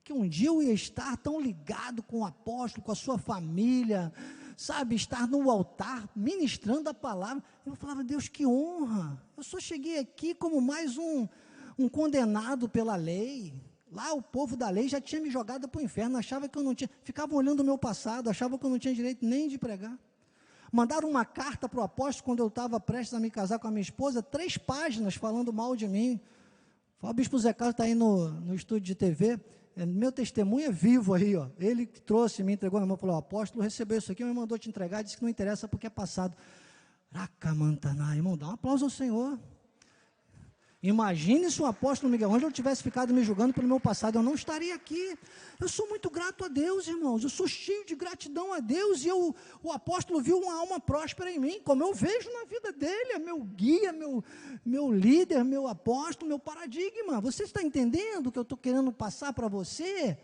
S1: que um dia eu ia estar tão ligado com o apóstolo, com a sua família, sabe, estar no altar, ministrando a palavra. Eu falava, Deus, que honra, eu só cheguei aqui como mais um condenado pela lei. Lá o povo da lei já tinha me jogado para o inferno, achava que eu não tinha, ficavam olhando o meu passado, achavam que eu não tinha direito nem de pregar. Mandaram uma carta para o apóstolo, quando eu estava prestes a me casar com a minha esposa, 3 páginas falando mal de mim. O bispo Zé Carlos está aí no estúdio de TV, meu testemunho é vivo aí, ó. Ele que trouxe, me entregou na mão, falou, o apóstolo recebeu isso aqui, me mandou te entregar, disse que não interessa porque é passado. Racamantaná, irmão, dá um aplauso ao Senhor. Imagine se o apóstolo Miguel Ângelo tivesse ficado me julgando pelo meu passado, eu não estaria aqui. Eu sou muito grato a Deus, irmãos, eu sou cheio de gratidão a Deus, e o apóstolo viu uma alma próspera em mim, como eu vejo na vida dele, é meu guia, meu líder, meu apóstolo, meu paradigma. Você está entendendo o que eu estou querendo passar para você?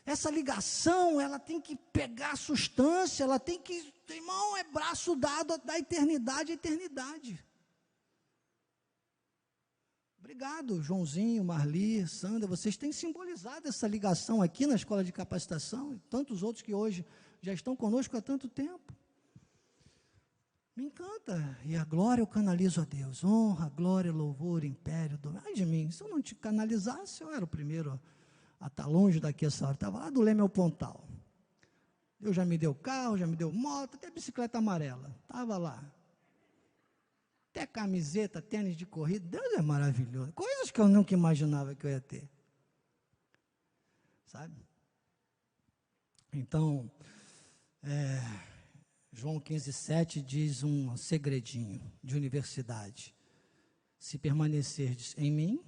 S1: Essa ligação, ela tem que pegar substância, ela tem que, irmão, é braço dado da eternidade à eternidade. Obrigado, Joãozinho, Marli, Sandra, vocês têm simbolizado essa ligação aqui na escola de capacitação, e tantos outros que hoje já estão conosco há tanto tempo. Me encanta, e a glória eu canalizo a Deus, honra, glória, louvor, império, ai de mim, se eu não te canalizasse, eu era o primeiro a estar longe daqui essa hora, estava lá do Leme ao Pontal. Deus já me deu carro, já me deu moto, até bicicleta amarela, estava lá. Até camiseta, tênis de corrida, Deus é maravilhoso, coisas que eu nunca imaginava que eu ia ter, sabe? Então, João 15,7 diz um segredinho de universidade, se permanecerdes em mim,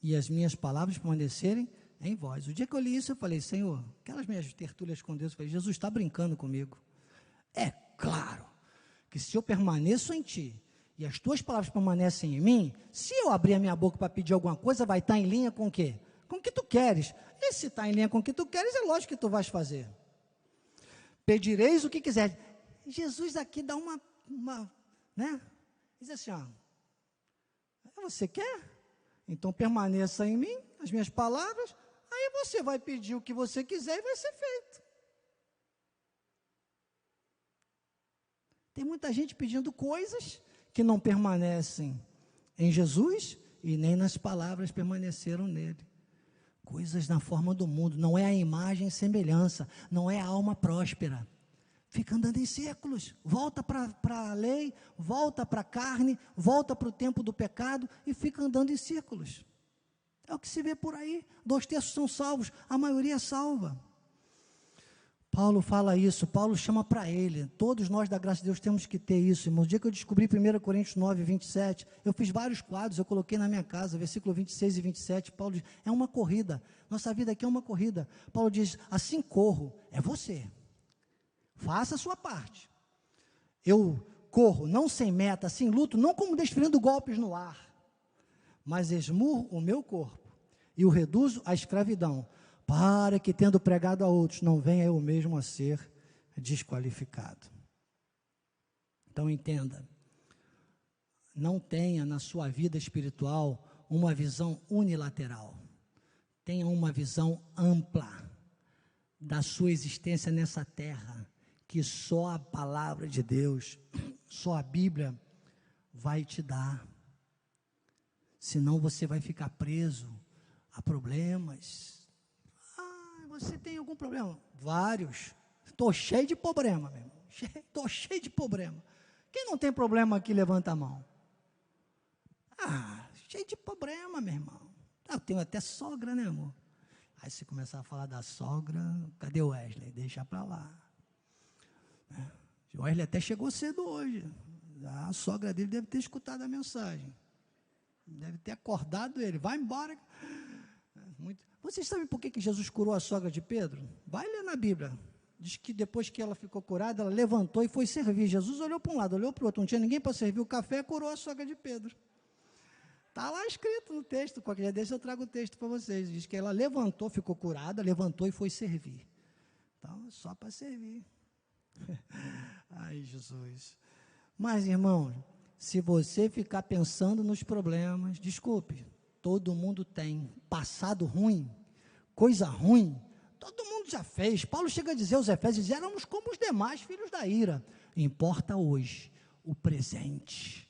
S1: e as minhas palavras permanecerem em vós. O dia que eu li isso, eu falei, Senhor, aquelas minhas tertúlias com Deus, eu falei, Jesus está brincando comigo, é claro, Porque se eu permaneço em ti, e as tuas palavras permanecem em mim, se eu abrir a minha boca para pedir alguma coisa, vai estar em linha com o quê? Com o que tu queres. E se está em linha com o que tu queres, é lógico que tu vais fazer. Pedireis o que quiser. Jesus aqui dá né? Diz assim, ó, você quer? Então permaneça em mim, as minhas palavras, aí você vai pedir o que você quiser e vai ser feito. Tem muita gente pedindo coisas que não permanecem em Jesus e nem nas palavras permaneceram nele. Coisas na forma do mundo, não é a imagem e semelhança, não é a alma próspera. Fica andando em círculos, volta para a lei, volta para a carne, volta para o tempo do pecado e fica andando em círculos. É o que se vê por aí. 2/3 são salvos, a maioria é salva. Paulo fala isso, Paulo chama para ele, todos nós da graça de Deus temos que ter isso, irmão. O dia que eu descobri 1 Coríntios 9, 27, eu fiz vários quadros, eu coloquei na minha casa, versículo 26 e 27, Paulo diz, é uma corrida, nossa vida aqui é uma corrida. Paulo diz, assim corro, é você, faça a sua parte. Eu corro, não sem meta, sem luto, não como desferindo golpes no ar, mas esmurro o meu corpo e o reduzo à escravidão, para que, tendo pregado a outros, não venha eu mesmo a ser desqualificado. Então entenda, não tenha na sua vida espiritual uma visão unilateral, tenha uma visão ampla da sua existência nessa terra, que só a palavra de Deus, só a Bíblia vai te dar, senão você vai ficar preso a problemas. Você tem algum problema? Vários. Estou cheio de problema, meu irmão. Estou cheio de problema. Quem não tem problema aqui, levanta a mão. Cheio de problema, meu irmão. Eu tenho até sogra, né, amor? Aí se começar a falar da sogra, cadê o Wesley? Deixa para lá. O Wesley até chegou cedo hoje. A sogra dele deve ter escutado a mensagem. Deve ter acordado ele. Vai embora. Vocês sabem por que Jesus curou a sogra de Pedro? Vai ler na Bíblia. Diz que depois que ela ficou curada, ela levantou e foi servir. Jesus olhou para um lado, olhou para o outro, não tinha ninguém para servir o café, curou a sogra de Pedro. Está lá escrito no texto, qualquer dia desse eu trago o texto para vocês. Diz que ela levantou, ficou curada, levantou e foi servir. Então, só para servir. Ai, Jesus. Mas, irmão, se você ficar pensando nos problemas, desculpe, todo mundo tem passado ruim, coisa ruim, todo mundo já fez. Paulo chega a dizer aos Efésios, éramos como os demais filhos da ira. Importa hoje o presente.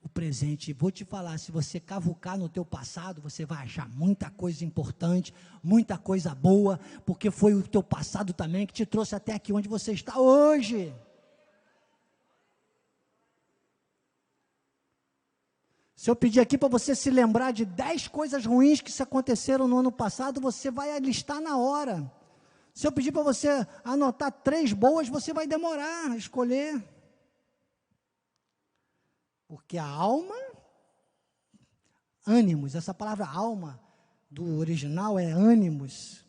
S1: O presente, vou te falar, se você cavucar no teu passado, você vai achar muita coisa importante, muita coisa boa, porque foi o teu passado também que te trouxe até aqui onde você está hoje. Se eu pedir aqui para você se lembrar de 10 coisas ruins que se aconteceram no ano passado, você vai listar na hora. Se eu pedir para você anotar 3 boas, você vai demorar a escolher. Porque a alma, ânimos, essa palavra alma do original é ânimos,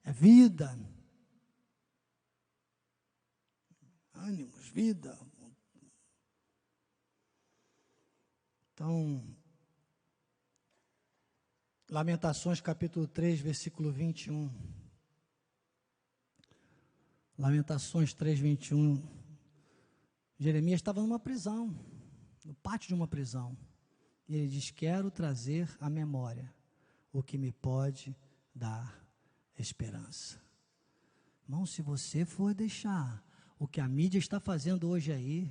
S1: é vida. Ânimos, vida. Então, Lamentações capítulo 3, versículo 21. Lamentações 3, 21. Jeremias estava numa prisão, no pátio de uma prisão. E ele diz, quero trazer à memória o que me pode dar esperança. Irmão, se você for deixar o que a mídia está fazendo hoje aí,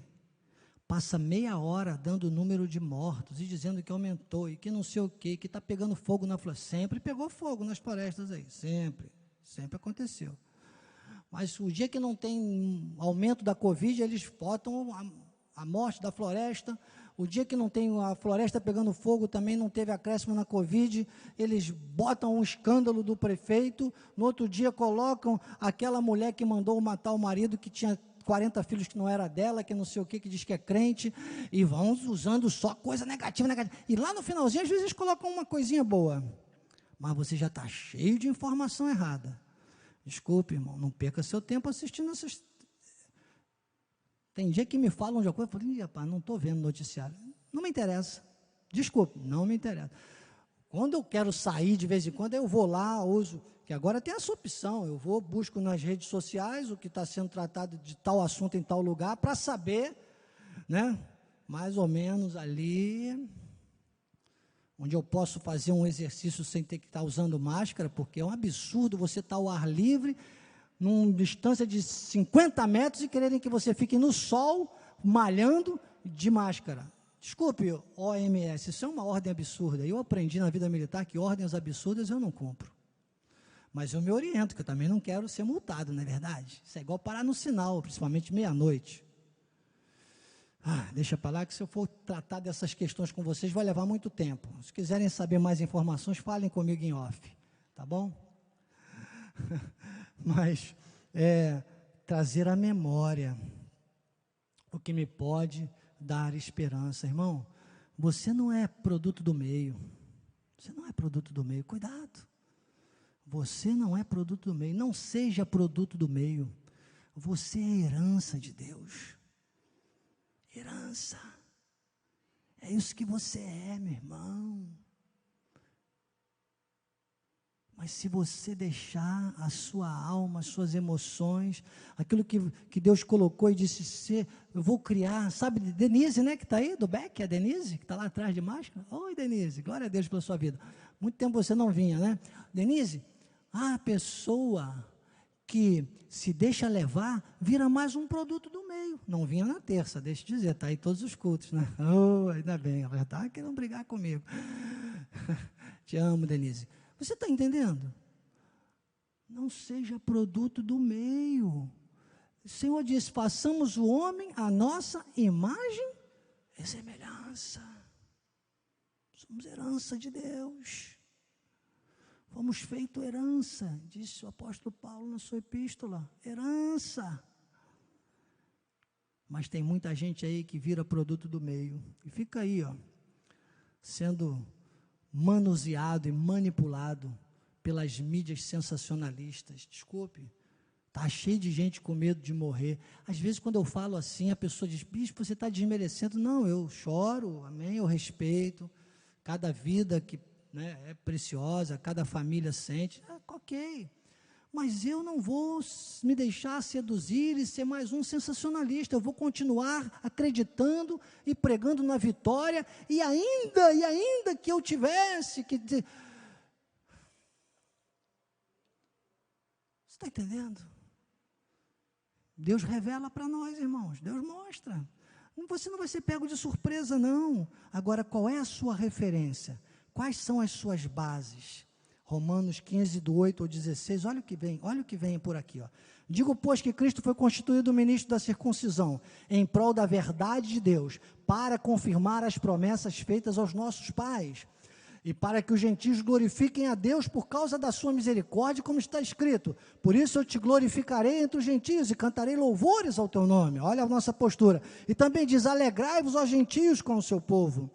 S1: passa meia hora dando o número de mortos e dizendo que aumentou e que não sei o que está pegando fogo na floresta. Sempre pegou fogo nas florestas aí, sempre aconteceu. Mas o dia que não tem aumento da Covid, eles botam a morte da floresta. O dia que não tem a floresta pegando fogo, também não teve acréscimo na Covid, eles botam um escândalo do prefeito. No outro dia colocam aquela mulher que mandou matar o marido, que tinha 40 filhos que não era dela, que não sei o que diz que é crente, e vão usando só coisa negativa. E lá no finalzinho, às vezes eles colocam uma coisinha boa, mas você já está cheio de informação errada. Desculpe, irmão, não perca seu tempo assistindo essas Tem dia que me falam de uma coisa, eu falo, rapaz, não estou vendo noticiário. Não me interessa. Desculpe, não me interessa. Quando eu quero sair de vez em quando, eu vou lá, uso, que agora tem essa opção, eu vou, busco nas redes sociais o que está sendo tratado de tal assunto em tal lugar, para saber, né, mais ou menos ali, onde eu posso fazer um exercício sem ter que estar usando máscara, porque é um absurdo você estar ao ar livre, numa distância de 50 metros e quererem que você fique no sol, malhando de máscara. Desculpe, OMS, isso é uma ordem absurda. Eu aprendi na vida militar que ordens absurdas eu não cumpro. Mas eu me oriento, que eu também não quero ser multado, não é verdade? Isso é igual parar no sinal, principalmente meia-noite. Deixa para lá que se eu for tratar dessas questões com vocês, vai levar muito tempo. Se quiserem saber mais informações, falem comigo em off, tá bom? Mas, trazer à memória o que me pode dar esperança. Irmão, você não é produto do meio. Você não é produto do meio. Cuidado. Você não é produto do meio. Não seja produto do meio. Você é herança de Deus. Herança. É isso que você é, meu irmão. Mas se você deixar a sua alma, as suas emoções, aquilo que Deus colocou e disse, eu vou criar, sabe, Denise, né, que está aí, do Beck, a Denise, que está lá atrás de máscara. Oi, Denise, glória a Deus pela sua vida. Muito tempo você não vinha, né? Denise, a pessoa que se deixa levar, vira mais um produto do meio. Não vinha na terça, deixa eu dizer, está aí todos os cultos, né? Ainda bem, ela já está querendo brigar comigo. Te amo, Denise. Você está entendendo? Não seja produto do meio. O Senhor diz, façamos o homem a nossa imagem e semelhança. Somos herança de Deus. Fomos feito herança, disse o apóstolo Paulo na sua epístola, herança. Mas tem muita gente aí que vira produto do meio, e fica aí, sendo manuseado e manipulado pelas mídias sensacionalistas. Desculpe, está cheio de gente com medo de morrer. Às vezes quando eu falo assim, a pessoa diz, bispo, você está desmerecendo. Não, eu choro, amém, eu respeito, cada vida que é preciosa, cada família sente, ok, mas eu não vou me deixar seduzir e ser mais um sensacionalista, eu vou continuar acreditando e pregando na vitória, e ainda que eu tivesse que dizer, você está entendendo? Deus revela para nós, irmãos, Deus mostra, você não vai ser pego de surpresa não. Agora, qual é a sua referência? Quais são as suas bases? Romanos 15, do 8 ao 16, olha o que vem por aqui. Digo, pois, que Cristo foi constituído ministro da circuncisão, em prol da verdade de Deus, para confirmar as promessas feitas aos nossos pais, e para que os gentios glorifiquem a Deus por causa da sua misericórdia, como está escrito, por isso eu te glorificarei entre os gentios, e cantarei louvores ao teu nome. Olha a nossa postura. E também diz, alegrai-vos, ó gentios, com o seu povo.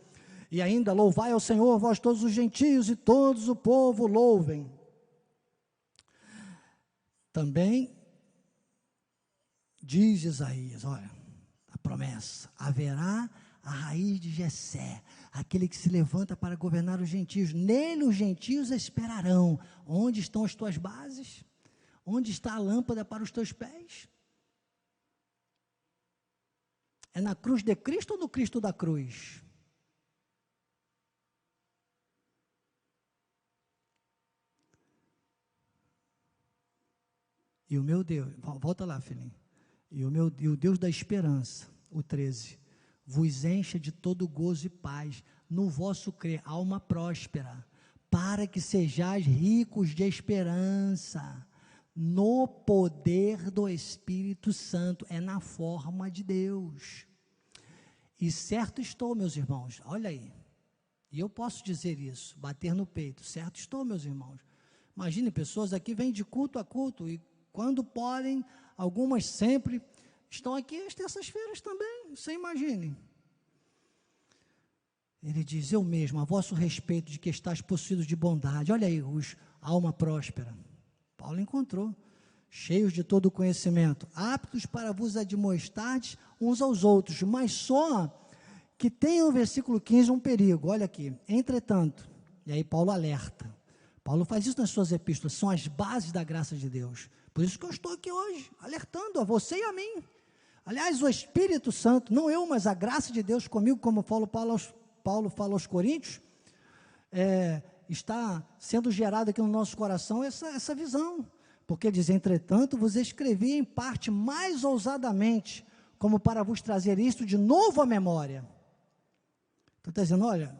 S1: E ainda, louvai ao Senhor, vós todos os gentios, e todos o povo louvem. Também diz Isaías, olha, a promessa, haverá a raiz de Jessé, aquele que se levanta para governar os gentios, nele os gentios esperarão. Onde estão as tuas bases? Onde está a lâmpada para os teus pés? É na cruz de Cristo ou no Cristo da cruz? E o meu Deus, volta lá, filhinho. E o Deus da esperança, o 13, vos encha de todo gozo e paz, no vosso crer, alma próspera, para que sejais ricos de esperança, no poder do Espírito Santo, é na forma de Deus. E certo estou, meus irmãos, olha aí, e eu posso dizer isso, bater no peito, certo estou, meus irmãos. Imagine, pessoas aqui vêm de culto a culto, e quando podem, algumas sempre, estão aqui às terças-feiras também, você imagine. Ele diz, eu mesmo, a vosso respeito, de que estáis possuídos de bondade, olha aí, alma próspera, Paulo encontrou, cheios de todo conhecimento, aptos para vos admoestardes uns aos outros, mas só que tem no versículo 15 um perigo, olha aqui, entretanto, e aí Paulo alerta, Paulo faz isso nas suas epístolas, são as bases da graça de Deus, por isso que eu estou aqui hoje, alertando a você e a mim, aliás, o Espírito Santo, não eu, mas a graça de Deus comigo, como Paulo fala aos Coríntios, está sendo gerado aqui no nosso coração essa visão, porque diz, entretanto, vos escrevi em parte mais ousadamente, como para vos trazer isto de novo à memória. Então está dizendo, olha,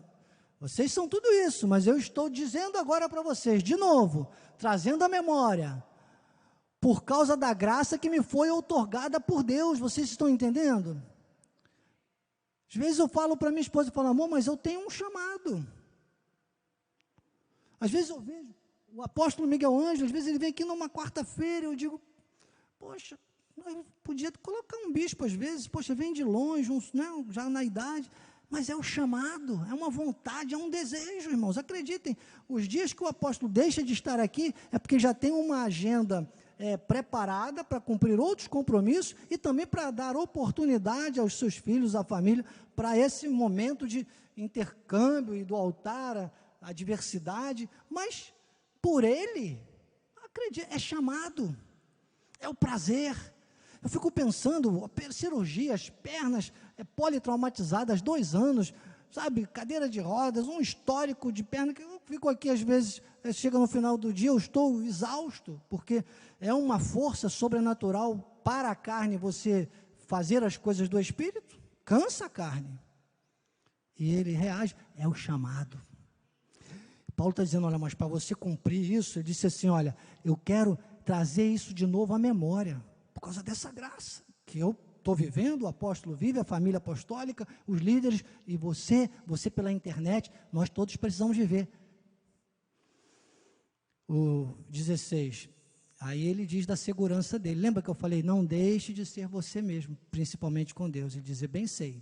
S1: vocês são tudo isso, mas eu estou dizendo agora para vocês, de novo, trazendo à memória, por causa da graça que me foi outorgada por Deus, vocês estão entendendo? Às vezes eu falo para minha esposa, eu falo, amor, mas eu tenho um chamado. Às vezes eu vejo o apóstolo Miguel Ângelo, às vezes ele vem aqui numa quarta-feira, eu digo, poxa, eu podia colocar um bispo às vezes, poxa, vem de longe, né, já na idade, mas é o chamado, é uma vontade, é um desejo, irmãos, acreditem, os dias que o apóstolo deixa de estar aqui, é porque já tem uma agenda preparada para cumprir outros compromissos, e também para dar oportunidade aos seus filhos, à família, para esse momento de intercâmbio e do altar, a diversidade, mas por ele, acredito, é chamado, é o prazer. Eu fico pensando, cirurgia, as pernas politraumatizadas, 2 anos, sabe, cadeira de rodas, um histórico de perna, que eu fico aqui às vezes, chega no final do dia, eu estou exausto, porque é uma força sobrenatural para a carne, você fazer as coisas do Espírito, cansa a carne, e ele reage, é o chamado. Paulo está dizendo, olha, mas para você cumprir isso, ele disse assim, olha, eu quero trazer isso de novo à memória, por causa dessa graça, que eu estou vivendo, o apóstolo vive, a família apostólica, os líderes, e você pela internet, nós todos precisamos viver. O 16, aí ele diz da segurança dele, lembra que eu falei, não deixe de ser você mesmo, principalmente com Deus, ele diz, bem sei,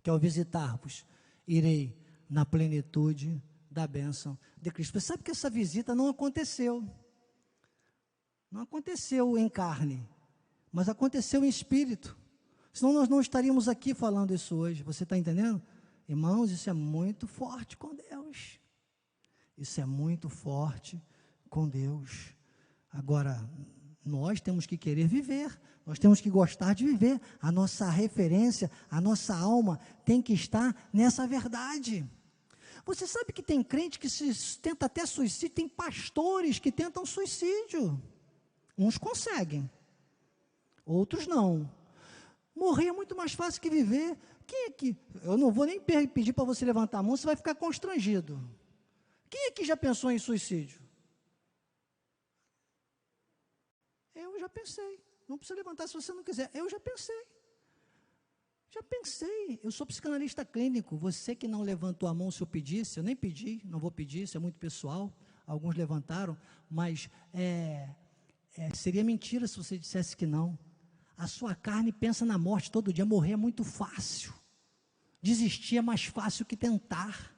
S1: que ao visitar-vos, irei na plenitude da bênção de Cristo. Você sabe que essa visita não aconteceu em carne, mas aconteceu em espírito, senão nós não estaríamos aqui falando isso hoje, você está entendendo? Irmãos, isso é muito forte com Deus, isso é muito forte com Deus. Agora, nós temos que querer viver, nós temos que gostar de viver, a nossa referência, a nossa alma tem que estar nessa verdade. Você sabe que tem crente que tenta até suicídio, tem pastores que tentam suicídio, uns conseguem, outros não. Morrer é muito mais fácil que viver. Quem é que, eu não vou nem pedir para você levantar a mão, você vai ficar constrangido. Quem é que já pensou em suicídio? Eu já pensei, não precisa levantar se você não quiser, eu já pensei, eu sou psicanalista clínico, você que não levantou a mão se eu pedisse, eu nem pedi, não vou pedir, isso é muito pessoal, alguns levantaram, mas seria mentira se você dissesse que não. A sua carne pensa na morte todo dia, morrer é muito fácil, desistir é mais fácil que tentar,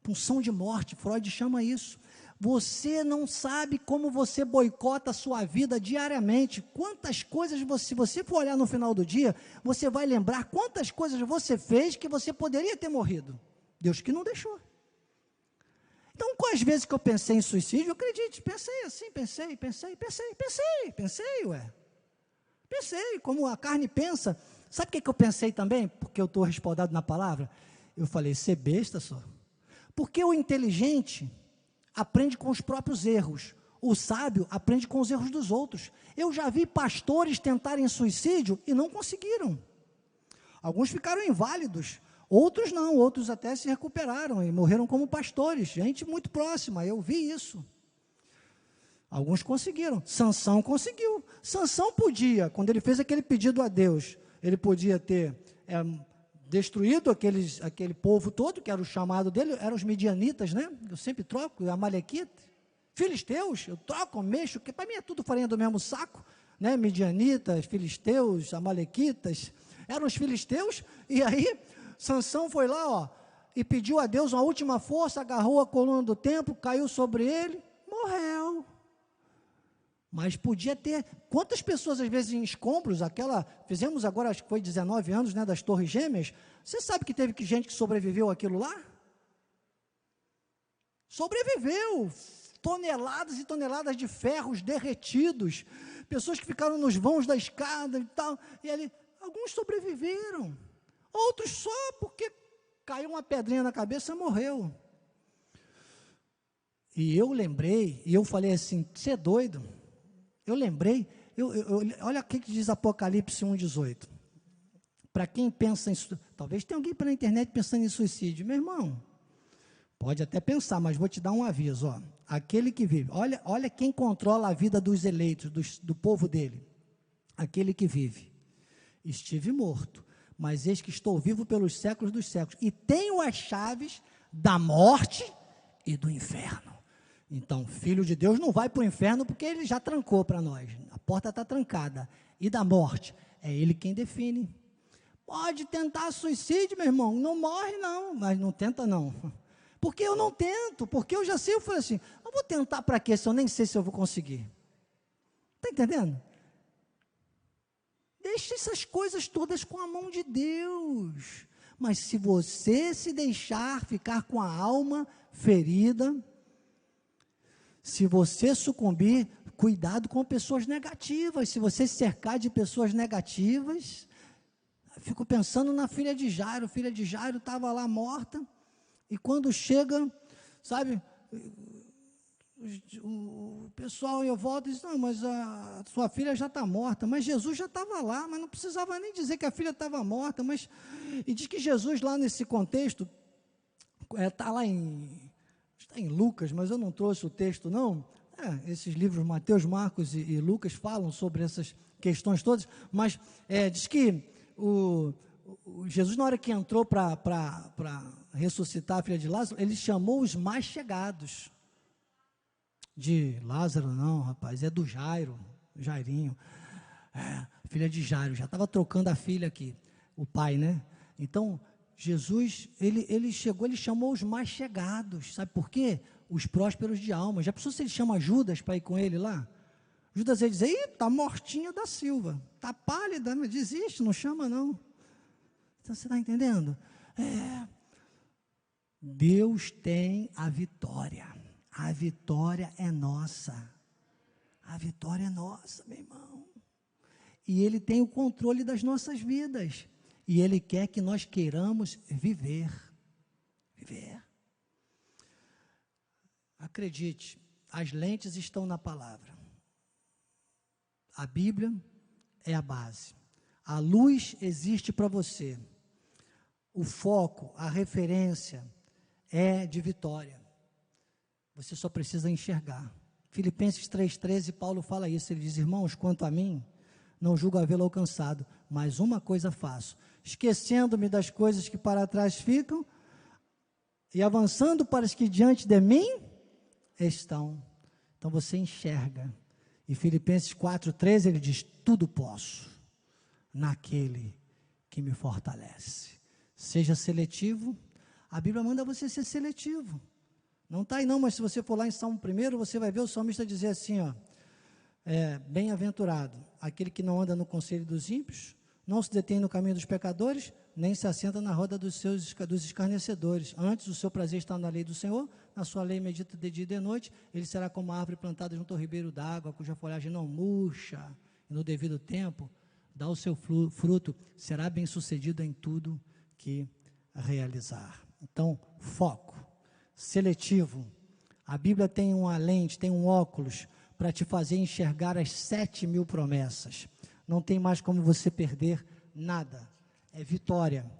S1: pulsão de morte, Freud chama isso. Você não sabe como você boicota a sua vida diariamente, quantas coisas, se você for olhar no final do dia, você vai lembrar quantas coisas você fez que você poderia ter morrido, Deus que não deixou. Então, quais vezes que eu pensei em suicídio, acredite, pensei assim, pensei, como a carne pensa. Sabe o que eu pensei também? Porque eu estou respaldado na palavra, eu falei, ser besta só, porque o inteligente aprende com os próprios erros, o sábio aprende com os erros dos outros. Eu já vi pastores tentarem suicídio e não conseguiram, alguns ficaram inválidos, outros não, outros até se recuperaram e morreram como pastores, gente muito próxima, eu vi isso, alguns conseguiram. Sansão conseguiu, Sansão podia, quando ele fez aquele pedido a Deus, ele podia ter destruído aquele povo todo, que era o chamado dele, eram os midianitas, né? Eu sempre troco, amalequita, filisteus, eu troco, mexo, porque para mim é tudo farinha do mesmo saco, né? Midianitas, filisteus, amalequitas, eram os filisteus, e aí Sansão foi lá, e pediu a Deus uma última força, agarrou a coluna do templo, caiu sobre ele, morreu. Mas podia ter, quantas pessoas às vezes em escombros, fizemos agora, acho que foi 19 anos, né, das Torres Gêmeas, você sabe que teve gente que sobreviveu àquilo lá? Sobreviveu, toneladas e toneladas de ferros derretidos, pessoas que ficaram nos vãos da escada e tal, e ali, alguns sobreviveram, outros só porque caiu uma pedrinha na cabeça e morreu. E eu lembrei, e eu falei assim, você é doido? Eu lembrei, olha o que diz Apocalipse 1,18. Para quem pensa em, talvez tenha alguém pela internet pensando em suicídio, meu irmão, pode até pensar, mas vou te dar um aviso, ó, aquele que vive, olha quem controla a vida dos eleitos, do povo dele, aquele que vive, estive morto, mas eis que estou vivo pelos séculos dos séculos, e tenho as chaves da morte e do inferno. Então, filho de Deus não vai para o inferno porque ele já trancou para nós, a porta está trancada, e da morte, é ele quem define. Pode tentar suicídio, meu irmão, não morre não, mas não tenta não, porque eu não tento, porque eu já sei, eu falei assim, eu vou tentar para quê se eu nem sei se eu vou conseguir, está entendendo? Deixe essas coisas todas com a mão de Deus, mas se você se deixar ficar com a alma ferida, se você sucumbir, cuidado com pessoas negativas, se você se cercar de pessoas negativas, fico pensando na filha de Jairo estava lá morta, e quando chega, sabe, o pessoal, eu volto e diz, não, mas a sua filha já está morta, mas Jesus já estava lá, mas não precisava nem dizer que a filha estava morta, e diz que Jesus lá nesse contexto, está em Lucas, mas eu não trouxe o texto não, esses livros Mateus, Marcos e Lucas falam sobre essas questões todas, mas diz que o Jesus, na hora que entrou para ressuscitar a filha de Lázaro, ele chamou os mais chegados. De Lázaro não, rapaz, é do Jairinho, filha de Jairo, já estava trocando a filha aqui, o pai, né? Então, Jesus, ele chegou, ele chamou os mais chegados, sabe por quê? Os prósperos de alma. Já pensou se ele chama Judas para ir com ele lá? Judas ia dizer, está mortinha da Silva, está pálida, não desiste, não chama não. Então, você está entendendo? Deus tem a vitória é nossa, a vitória é nossa, meu irmão, e Ele tem o controle das nossas vidas, e Ele quer que nós queiramos viver, acredite, as lentes estão na palavra, a Bíblia é a base, a luz existe para você, o foco, a referência é de vitória, você só precisa enxergar. Filipenses 3,13, Paulo fala isso, ele diz, irmãos, quanto a mim, não julgo havê-lo alcançado, mas uma coisa faço, esquecendo-me das coisas que para trás ficam, e avançando para as que diante de mim estão. Então você enxerga, e Filipenses 4,13, ele diz, tudo posso, naquele que me fortalece. Seja seletivo, a Bíblia manda você ser seletivo, não está aí não, mas se você for lá em Salmo 1, você vai ver o salmista dizer assim, ó, bem-aventurado, aquele que não anda no conselho dos ímpios, não se detém no caminho dos pecadores, nem se assenta na roda dos escarnecedores, antes o seu prazer está na lei do Senhor, na sua lei medita de dia e de noite, ele será como a árvore plantada junto ao ribeiro d'água, cuja folhagem não murcha, e no devido tempo, dá o seu fruto, será bem sucedido em tudo que realizar. Então, foco, seletivo, a Bíblia tem uma lente, tem um óculos, para te fazer enxergar as 7.000 promessas, não tem mais como você perder nada, é vitória,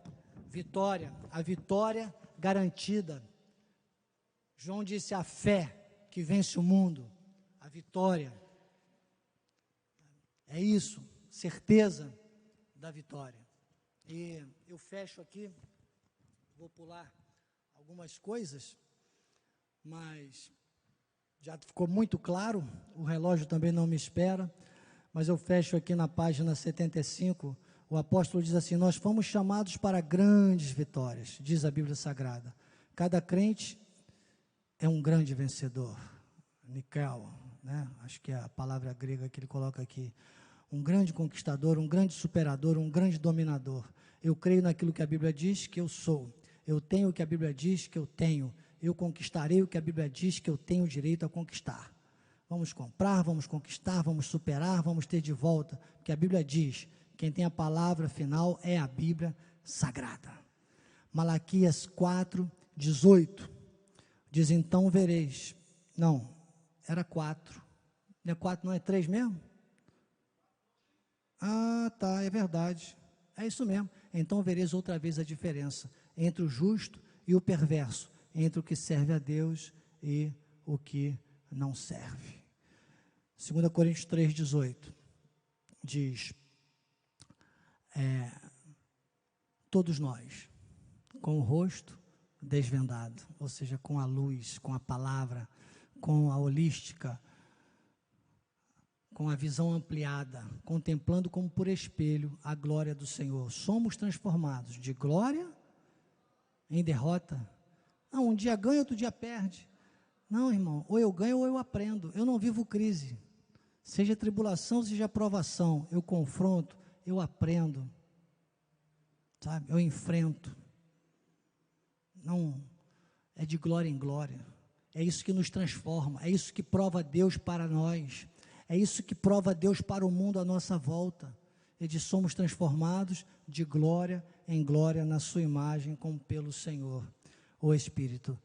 S1: a vitória garantida, João disse, a fé que vence o mundo, a vitória, é isso, certeza da vitória, e eu fecho aqui, vou pular algumas coisas, mas já ficou muito claro, o relógio também não me espera, mas eu fecho aqui na página 75, o apóstolo diz assim, nós fomos chamados para grandes vitórias, diz a Bíblia Sagrada, cada crente é um grande vencedor, Miquel, né? Acho que é a palavra grega que ele coloca aqui. Um grande conquistador, um grande superador, um grande dominador. Eu creio naquilo que a Bíblia diz que eu sou. Eu tenho o que a Bíblia diz que eu tenho. Eu conquistarei o que a Bíblia diz que eu tenho direito a conquistar. Vamos comprar, vamos conquistar, vamos superar, vamos ter de volta. Porque a Bíblia diz, quem tem a palavra final é a Bíblia Sagrada. Malaquias 4:18. Diz, então vereis. Não, era 4. Não é 4, não é 3 mesmo? Ah, tá, é verdade. É isso mesmo. Então vereis outra vez a diferença entre o justo e o perverso, entre o que serve a Deus e o que não serve. 2 Coríntios 3:18 diz, todos nós, com o rosto desvendado, ou seja, com a luz, com a palavra, com a holística, com a visão ampliada, contemplando como por espelho a glória do Senhor. Somos transformados de glória em derrota. Não, um dia ganha, outro dia perde. Não, irmão, ou eu ganho ou eu aprendo. Eu não vivo crise. Seja tribulação, seja provação, eu confronto, eu aprendo. Sabe? Eu enfrento. Não, é de glória em glória. É isso que nos transforma, é isso que prova Deus para nós. É isso que prova Deus para o mundo à nossa volta. E de somos transformados de glória em glória na sua imagem, como pelo Senhor, o Espírito.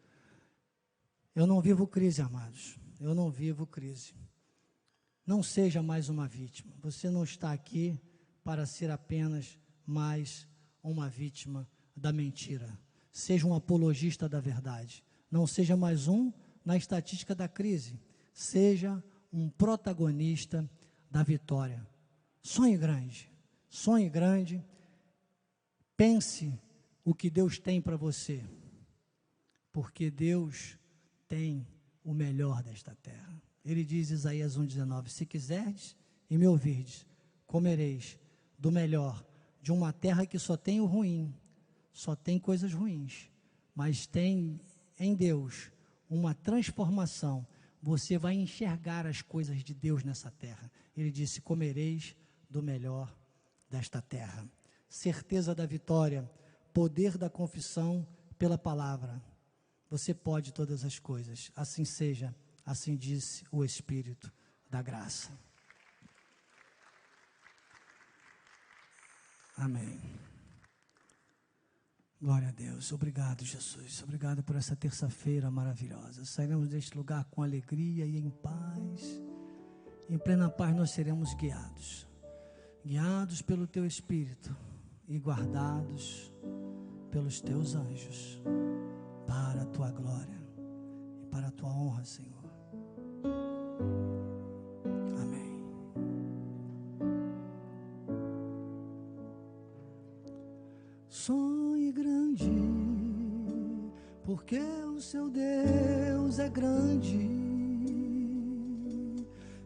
S1: Eu não vivo crise, amados. Eu não vivo crise. Não seja mais uma vítima. Você não está aqui para ser apenas mais uma vítima da mentira. Seja um apologista da verdade. Não seja mais um na estatística da crise. Seja um protagonista da vitória. Sonhe grande, pense o que Deus tem para você, porque Deus tem o melhor desta terra. Ele diz, Isaías 1:19, se quiserdes e me ouvirdes, comereis do melhor de uma terra que só tem o ruim, só tem coisas ruins, mas tem em Deus uma transformação. Você vai enxergar as coisas de Deus nessa terra. Ele disse, comereis do melhor desta terra. Certeza da vitória, poder da confissão pela palavra. Você pode todas as coisas. Assim seja, assim disse o Espírito da graça. Amém. Glória a Deus, obrigado Jesus, obrigado por essa terça-feira maravilhosa. Sairemos deste lugar com alegria e em paz. Em plena paz nós seremos guiados pelo Teu Espírito e guardados pelos Teus anjos, para a Tua glória e para a Tua honra, Senhor. Amém. Sonhe grande, porque o seu Deus é grande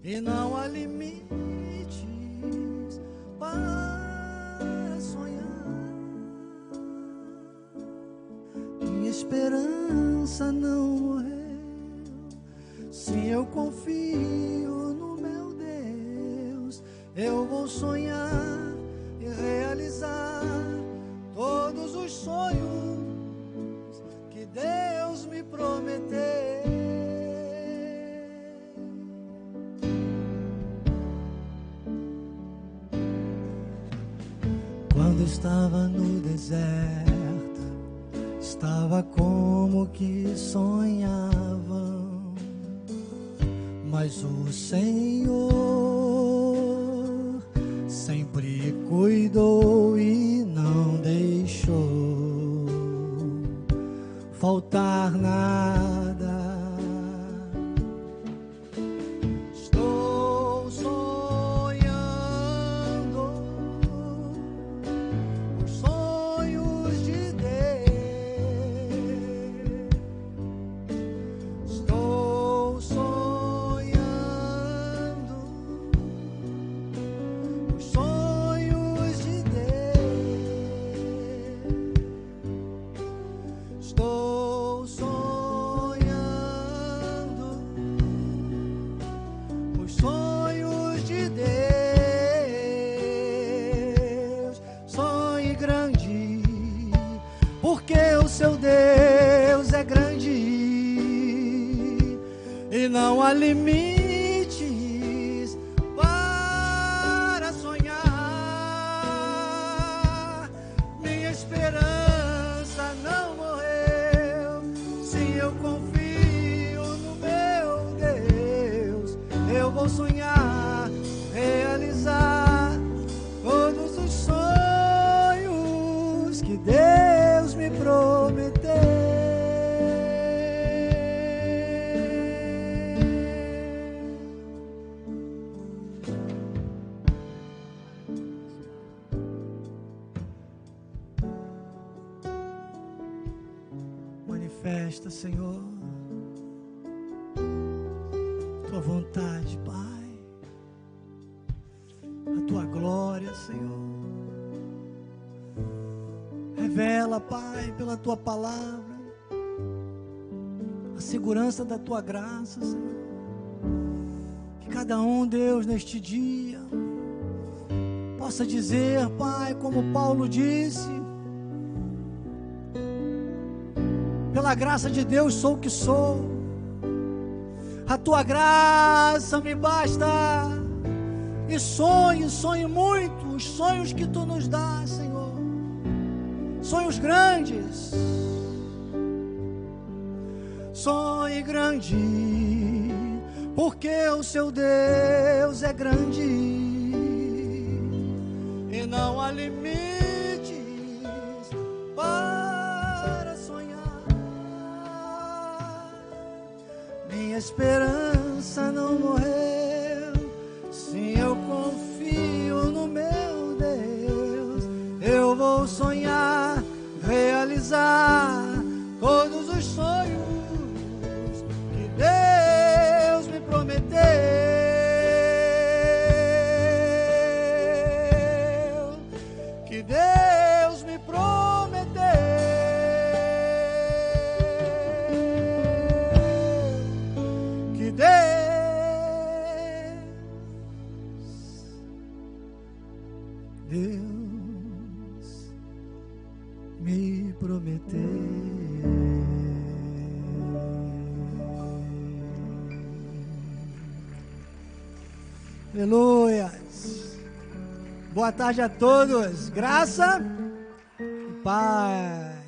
S1: e não há limites para sonhar. Minha esperança não morreu, se eu confio no meu Deus, eu vou sonhar e realizar todos os sonhos que Deus me prometeu. Quando estava no deserto, estava como que sonhava, mas o Senhor sempre cuidou e não deixou faltar nada. Estou sonhando os sonhos de Deus. Estou sonhando os sonhos de Deus. Estou limites para sonhar. Minha esperança não morreu. Sim, eu confio no meu Deus. Eu vou sonhar, realizar todos os sonhos que Deus me prometeu. Manifesta, Senhor, tua vontade, Pai, a tua glória, Senhor. Revela, Pai, pela tua palavra, a segurança da tua graça, Senhor. Que cada um, Deus, neste dia, possa dizer, Pai, como Paulo disse: pela graça de Deus sou o que sou. A tua graça me basta. E sonhe muito os sonhos que tu nos dá, Senhor. Sonhos grandes. Sonhe grande, porque o seu Deus é grande e não há limites para sonhar. Minha esperança não morreu. Sim, eu confio no meu Deus. Eu vou sonhar, realizar todos os sonhos que Deus me prometeu, que Deus me prometeu, que Deus me prometeu. Aleluia. Boa tarde a todos. Graça e paz.